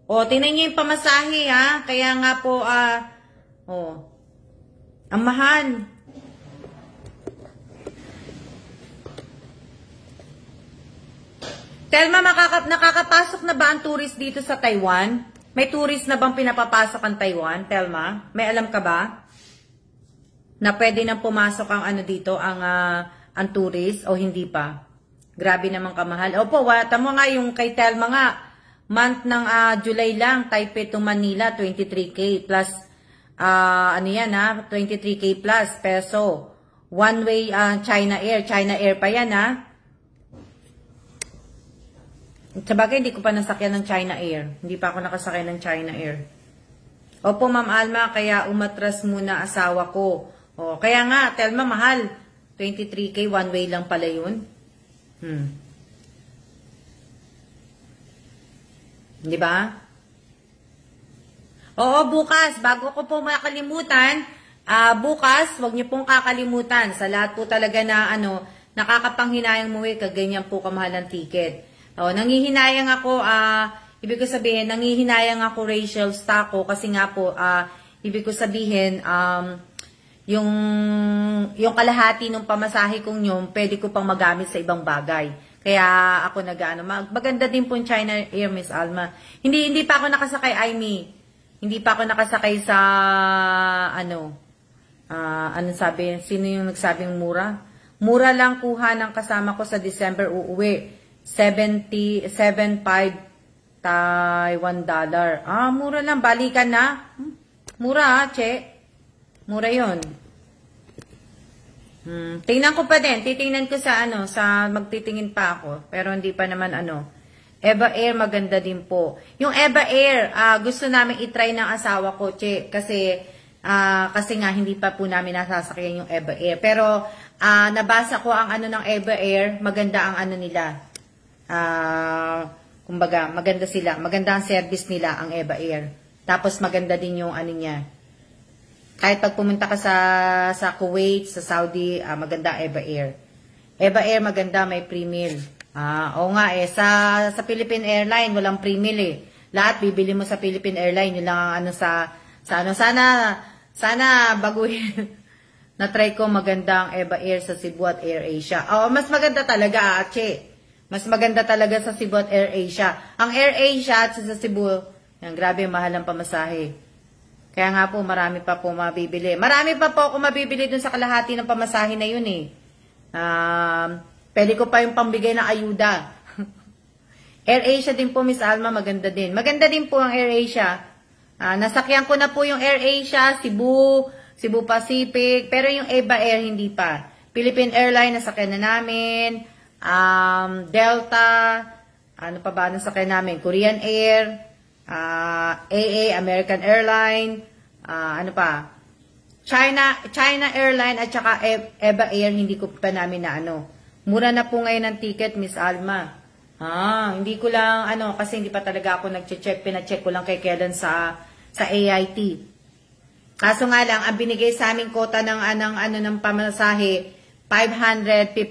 Tingnan niyo yung pamasahe, ha? Kaya nga po, ang mahal. Telma, nakakapasok na ba ang tourist dito sa Taiwan? May tourist na bang pinapapasok ang Taiwan, Telma? May alam ka ba? Na pwede nang pumasok ang dito, ang tourist o hindi pa? Grabe naman kamahal. Opo, tamo nga yung kay Telma nga. Month ng July lang, Taipei to Manila, 23K plus, 23K plus peso. One way China Air pa yan Sabagay, hindi ko pa nasakyan ng China Air. Hindi pa ako nakasakay ng China Air. Opo, Ma'am Alma, kaya umatras muna asawa ko. Kaya nga, Telma, mahal. 23K, one way lang pala yun. Di ba? Oo, bukas, bago ko po makalimutan, bukas, wag niyo pong kakalimutan. Sa lahat po talaga na, nakakapanghinayang muwi, kaganyan po kamahal ng ticket. Nangihinayang ako, ibig ko sabihin, nangihinayang ako Rachel Stacco kasi nga po, ibig ko sabihin, yung kalahati ng pamasahe kong yun, pwede ko pang magamit sa ibang bagay. Kaya ako maganda din po yung China Air, Miss Alma. Hindi pa ako nakasakay, Aimee. Hindi pa ako nakasakay sa, sabi, sino yung nagsabing mura? Mura lang kuha ng kasama ko sa December uuwi. 75 Taiwan dollar. Mura lang. Balikan na. Mura, che. Mura yun. Tingnan ko pa din. Titingnan ko sa magtitingin pa ako. Pero hindi pa naman Eva Air, maganda din po. Yung Eva Air, gusto namin itry ng asawa ko, che. Kasi nga hindi pa po namin nasasakyan yung Eva Air. Pero, nabasa ko ang ng Eva Air. Maganda ang nila. Kumbaga, maganda sila. Maganda ang service nila, ang Eva Air. Tapos maganda din yung niya. Kahit pag pumunta ka sa Kuwait, sa Saudi, maganda Eva Air. Eva Air maganda, may free meal. Oo nga sa Philippine Airline, walang free meal Lahat bibili mo sa Philippine Airline, yun lang ang sana baguhin. Na-try ko maganda ang Eva Air sa Cebu at Air Asia. Mas maganda talaga, che. Mas maganda talaga sa Cebu at Air Asia. Ang Air Asia at sa Cebu, grabe mahal ang pamasahe. Kaya nga po, marami pa po mabibili. Marami pa po ako mabibili dun sa kalahati ng pamasahe na yun Pwede ko pa yung pambigay ng ayuda. Air Asia din po, Miss Alma, maganda din. Maganda din po ang Air Asia. Nasakyan ko na po yung Air Asia, Cebu Pacific, pero yung Eva Air hindi pa. Philippine Airlines, nasakyan na namin. Delta, ano pa ba nasakyan namin? Korean Air, AA, American Airlines, ano pa, China Airline at saka Eva Air, hindi ko pa namin na ano. Mura na po ngayon ang ticket, Miss Alma. Hindi ko lang, kasi hindi pa talaga ako nag-check, pina-check ko lang kay Kellen sa AIT. Kaso nga lang, ang binigay sa aming kota ng pamasahe, $551.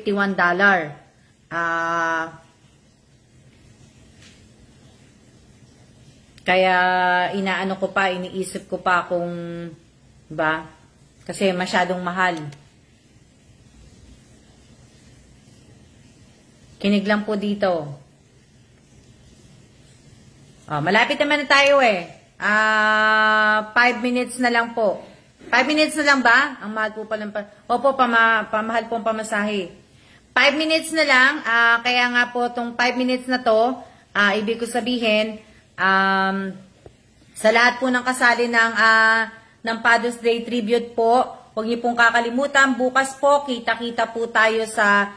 Kaya iniisip ko pa kung, diba? Kasi masyadong mahal. Kinig lang po dito. Malapit naman na tayo eh. 5 minutes na lang po. 5 minutes na lang ba? Ang mahal po pala. Opo, pamahal po ang pamasahe. 5 minutes na lang. Kaya nga po itong 5 minutes na to, ibig ko sabihin, sa lahat po ng kasali ng Father's Day Tribute po, huwag niyo pong kakalimutan, bukas po, kita-kita po tayo sa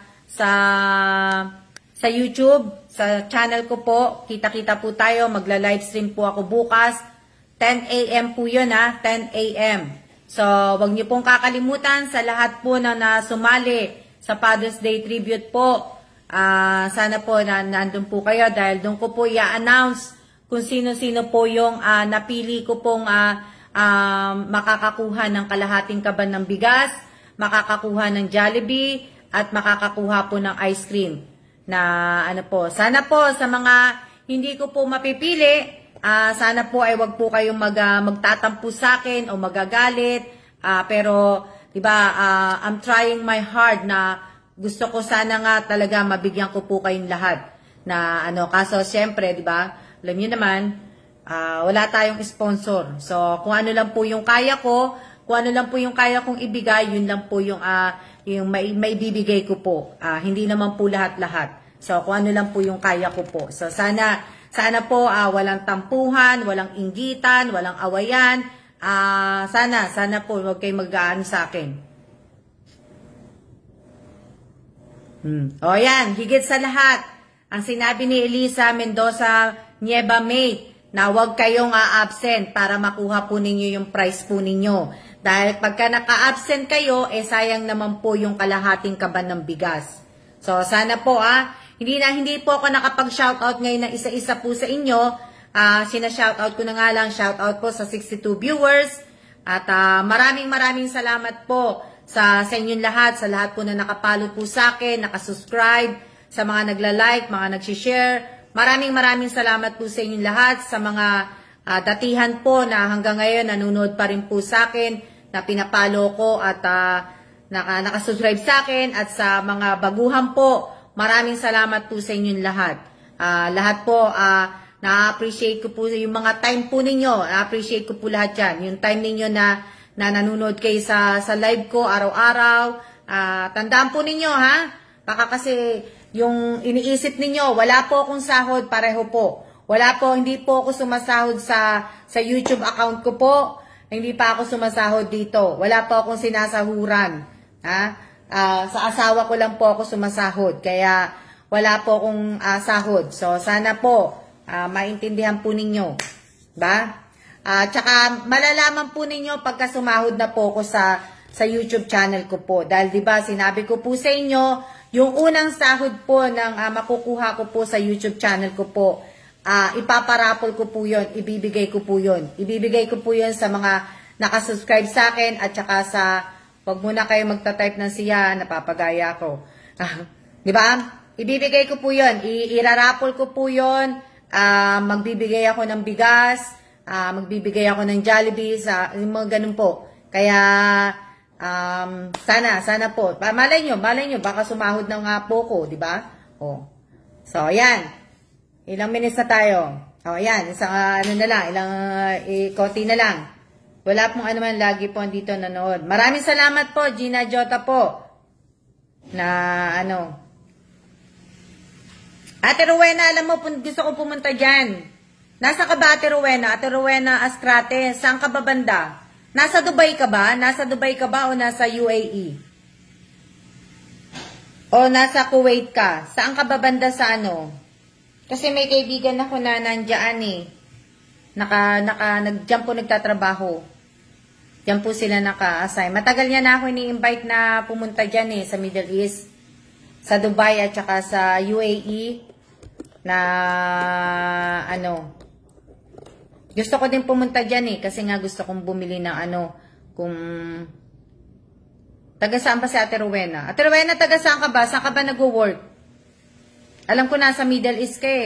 YouTube, sa channel ko po, kita-kita po tayo, magla-livestream po ako bukas, 10 AM po yun 10 AM. So, huwag niyo pong kakalimutan sa lahat po na nasumali sa Father's Day Tribute po, sana po nandun po kayo dahil doon ko po i-announce kung sino-sino po yung napili ko pong makakakuha ng kalahating kaban ng bigas, makakakuha ng Jollibee, at makakakuha po ng ice cream. Na sana po sa mga hindi ko po mapipili, sana po ay wag po kayong magtatampo sa akin o magagalit. Pero, diba, I'm trying my hard na gusto ko sana nga talaga mabigyan ko po kayong lahat. Na kaso siyempre, diba, alam niyo naman, wala tayong sponsor. So, kung ano lang po yung kaya ko, kung ano lang po yung kaya kong ibigay, yun lang po yung may bibigay ko po. Hindi naman po lahat-lahat. So, kung ano lang po yung kaya ko po. So, sana po walang tampuhan, walang inggitan, walang awayan. Sana po huwag kayong mag-aano sa akin. O yan, higit sa lahat, ang sinabi ni Elisa Mendoza Nieva May, na huwag kayong absent para makuha po ninyo yung prize po ninyo. Dahil pagka naka-absent kayo, sayang naman po yung kalahating kaban ng bigas. So, sana po hindi po ako nakapag-shoutout ngayon na isa-isa po sa inyo. Sina-shoutout ko na nga lang, shoutout po sa 62 viewers. At maraming salamat po sa inyong lahat, sa lahat po na nakapalo po sa akin, nakasubscribe, sa mga nagla-like, mga nag-share. Maraming salamat po sa inyong lahat, sa mga datihan po na hanggang ngayon nanonood pa rin po sa akin, na pinapalo ko at nakasubscribe sa akin, at sa mga baguhan po, maraming salamat po sa inyong lahat. Lahat po, na-appreciate ko po yung mga time po ninyo, na-appreciate ko po lahat yan. Yung time ninyo na nanonood kayo sa live ko araw-araw, tandaan po ninyo baka kasi yung iniisip ninyo, wala po akong sahod, pareho po. Wala po, hindi po ako sumasahod sa YouTube account ko po. Hindi pa ako sumasahod dito. Wala po akong sinasahuran. Sa asawa ko lang po ako sumasahod. Kaya wala po akong sahod. So sana po maintindihan po ninyo. Ba? Tsaka malalaman po ninyo pagka sumahod na po ako sa YouTube channel ko po. Dahil 'di ba sinabi ko po sa inyo, yung unang sahod po ng makukuha ko po sa YouTube channel ko po, ipaparapol ko po yun, ibibigay ko po yun. Ibibigay ko po yun sa mga nakasubscribe sa akin at saka wag muna kayo magta-type ng siya, napapagaya ko. Diba? Ibibigay ko po yun, irarapol ko po yun, magbibigay ako ng bigas, magbibigay ako ng Jollibee, yung mga ganun po. Kaya, sana po. Malay nyo, baka sumahod na nga po ko, diba? So, ayan. Ilang minutes na tayo? Ayan, isang na lang, konti na lang. Wala pong man, lagi po andito nanood. Maraming salamat po, Gina Jota po. Na Ate Rowena, alam mo, gusto ko pumunta dyan. Nasa ka ba, Ate Rowena? Ate Rowena Ascrate, saan ka ba banda? Nasa Dubai ka ba? Nasa Dubai ka ba o nasa UAE? O nasa Kuwait ka? Saan ka ba banda sa Kasi may kaibigan ako na nandiyan nag-jump po nagtatrabaho. Diyan po sila naka-assign. Matagal niya na ako ini-invite na pumunta dyan sa Middle East. Sa Dubai at saka sa UAE. Na, gusto ko din pumunta dyan kasi nga gusto kong bumili ng kung, taga saan pa si Ate Rowena? Ate Rowena, taga saan ka ba? Saan ka ba nag-work? Alam ko nasa Middle East ka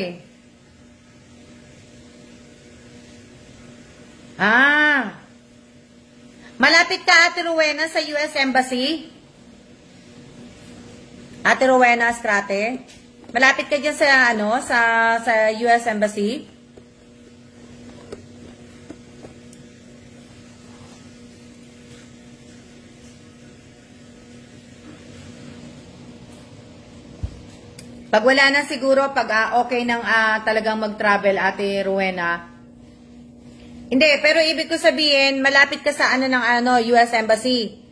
malapit ka, Ate Rowena, sa US Embassy? Ate Rowena Estrate? Malapit ka dyan sa, sa US Embassy? Pag wala na siguro, pag okay nang talagang mag-travel, Ate Rowena. Hindi, pero ibig ko sabihin, malapit ka sa US Embassy.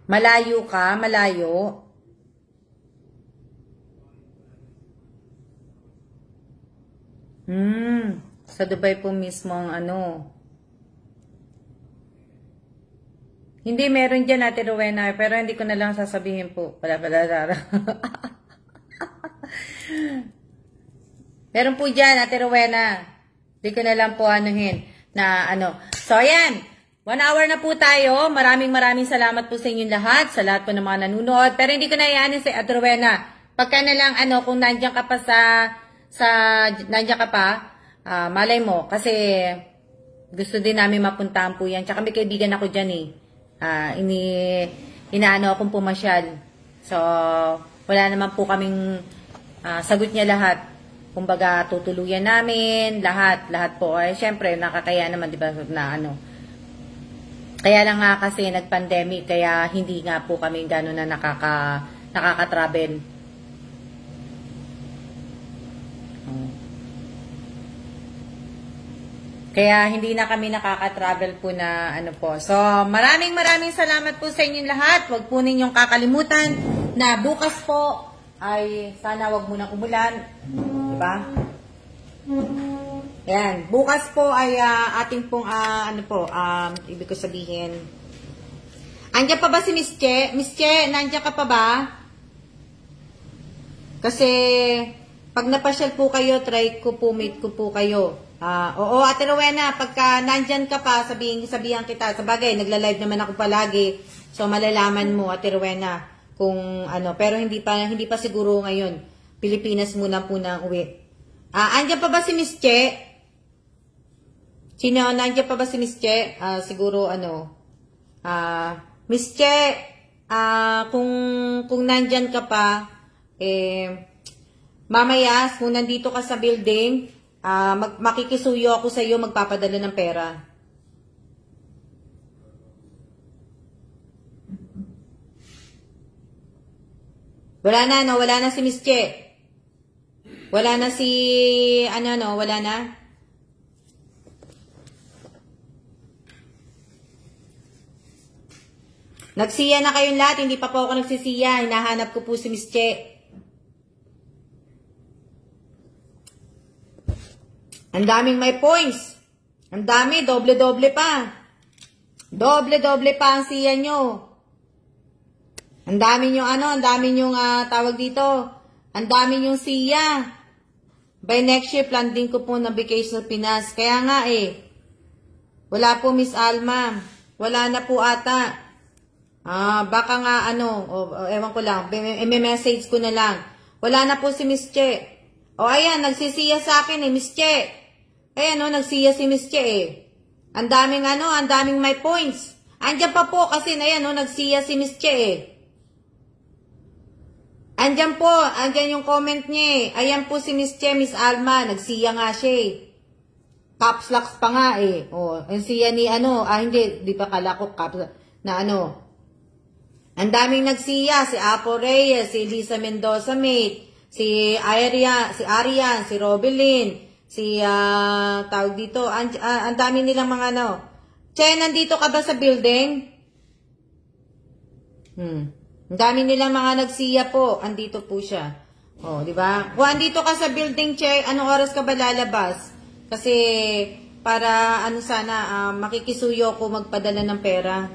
Malayo ka? Malayo? Sa Dubai po mismo ang Hindi, meron dyan, Ate Rowena, pero hindi ko na lang sasabihin po. Pala. Meron po dyan, Ate Rowena. Hindi ko na lang po anuhin na So, ayan. 1 hour na po tayo. Maraming salamat po sa inyong lahat. Sa lahat po ng mga nanonood. Pero hindi ko na iaanin si Ate Rowena. Pagka na lang, kung nandiyan ka pa nandiyan ka pa, malay mo. Kasi, gusto din namin mapuntahan po yan. Tsaka may kaibigan ako dyan inaano akong pumasyal. So, wala naman po kaming sagot niya lahat. Kumbaga, tutuluyan namin. Lahat po. Siyempre, nakakaya naman, di ba, na Kaya lang nga kasi nag-pandemic, kaya hindi nga po kami gano'n na nakaka-travel. Kaya hindi na kami nakaka-travel po na po. So, maraming salamat po sa inyong lahat. Huwag po ninyong kakalimutan na bukas po ay sana wag munang umulan. Diba? Yan. Bukas po ay ating pong, ibig ko sabihin. Andiyan pa ba si Miss Che? Miss Che, nandiyan ka pa ba? Kasi, pag napasyal po kayo, try ko po, meet ko po kayo. Oo, Ate Rowena, pagka nandyan ka pa, sabihan kita. Sabagay, nagla-live naman ako palagi. So, malalaman mo, Ate Rowena, kung pero hindi pa siguro ngayon. Pilipinas muna po na uwi. Andiyan pa ba si Miss Che? Sino, nandiyan pa ba si Miss Che? Siguro, Miss Che, kung nandyan ka pa, mamaya, kung nandito ka sa building, makikisuyo ako sa iyo, magpapadala ng pera. Wala na si Miss Che. Wala na si, wala na. Nagsiya na kayong lahat, hindi pa po ako nagsisiya. Hinahanap ko po si Miss Che. Ang daming may points. Ang dami, doble-doble pa. Doble-doble pa ang siya nyo. Ang dami nyo, ang dami nyo tawag dito. Ang dami nyo siya. By next year, plan din ko po na vacation sa Pinas. Kaya nga wala po Miss Alma. Wala na po ata. Baka nga ewan ko lang, may message ko na lang. Wala na po si Miss Che. Ayan, nagsisiya sa akin Miss Che. Ayan nagsiya si Miss Che Ang daming may points. Andiyan pa po kasi ayan nagsiya si Miss Che Andiyan po, andyan yung comment niya Ayan po si Miss Che, Miss Alma, nagsiya nga siya Caps locks pa nga ang siya ni hindi, di ba kala ko caps na Ang daming nagsiya, si Apo Reyes, si Lisa Mendoza Mate, si Arian, si Robelyn, tawag dito, ang dami nilang mga ano. Che, nandito ka ba sa building? Ang dami nilang mga nagsiya po. Andito po siya. Oh, di ba? Kung andito ka sa building, Che, anong oras ka ba lalabas? Kasi, para, sana, makikisuyo ko magpadala ng pera.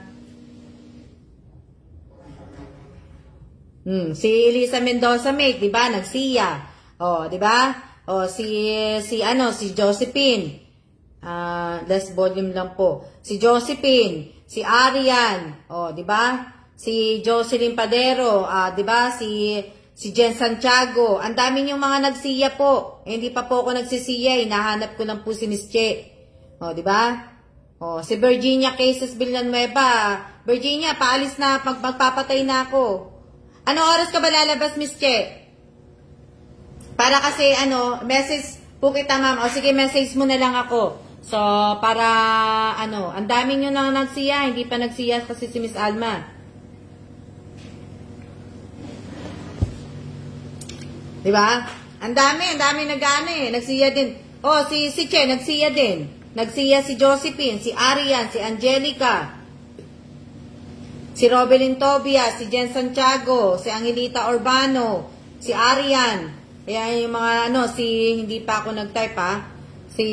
Si Elisa Mendoza, mate, di ba? Nagsiya. Oh, di ba? Oh, si Josephine. Less volume lang po. Si Josephine, si Arian, oh, di ba? Si Jocelyn Padero, di ba? Si Jen Santiago. Ang dami yung mga nagsiya po. Hindi pa po ako nagsisiya, hinahanap ko lang po si Miss Che. Oh, di ba? Oh, si Virginia Cases Villanueva. Virginia, paalis na, magpapatay na ako. Anong oras ka ba lalabas, Miss Che? Para kasi, message po kita, ma'am. O, sige, message mo na lang ako. So, para, ang dami nyo nang nagsiya. Hindi pa nagsiya kasi si Miss Alma. Diba? Ang dami nagsiya din. Oh, si Che, nagsiya din. Nagsiya si Josephine, si Arian, si Angelica, si Robelyn Tobia, si Jen Santiago, si Angelita Urbano, si Arian. Kaya yung mga hindi pa ako nag-type si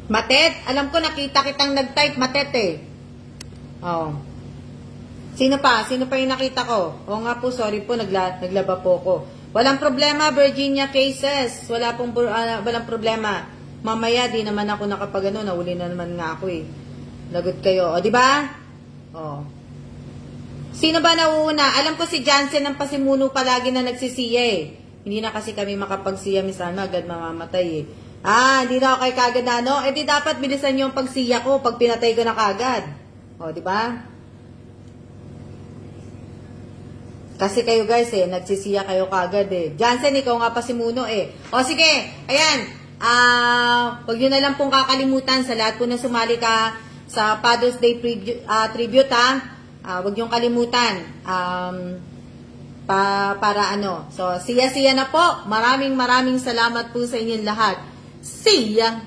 Matet, alam ko nakita kitang nag-type, Matet eh. Oh. Sino pa yung nakita ko? O nga po, sorry po, naglaba po ko. Walang problema, Virginia Cases. Walang problema. Mamaya, di naman ako nahuli na naman nga ako eh. Lagot kayo. O, di ba? O. Sino ba nauuna? Alam ko si Jansen ang pasimuno palagi na nagsisiya eh. Hindi na kasi kami makapagsiya, Miss Alma, agad mamamatay eh. Hindi na ako kay kagad na, di dapat bilisan yung pagsiya ko pag pinatay ko na kagad. O, di ba? Kasi kayo guys nagsisiya kayo kagad eh. Jansen, ikaw nga pasimuno eh. O, sige, ayan. Huwag nyo na lang pong kakalimutan sa lahat po na sumali ka sa Father's Day tribute huwag nyo kalimutan so siya na po. Maraming salamat po sa inyong lahat. See ya!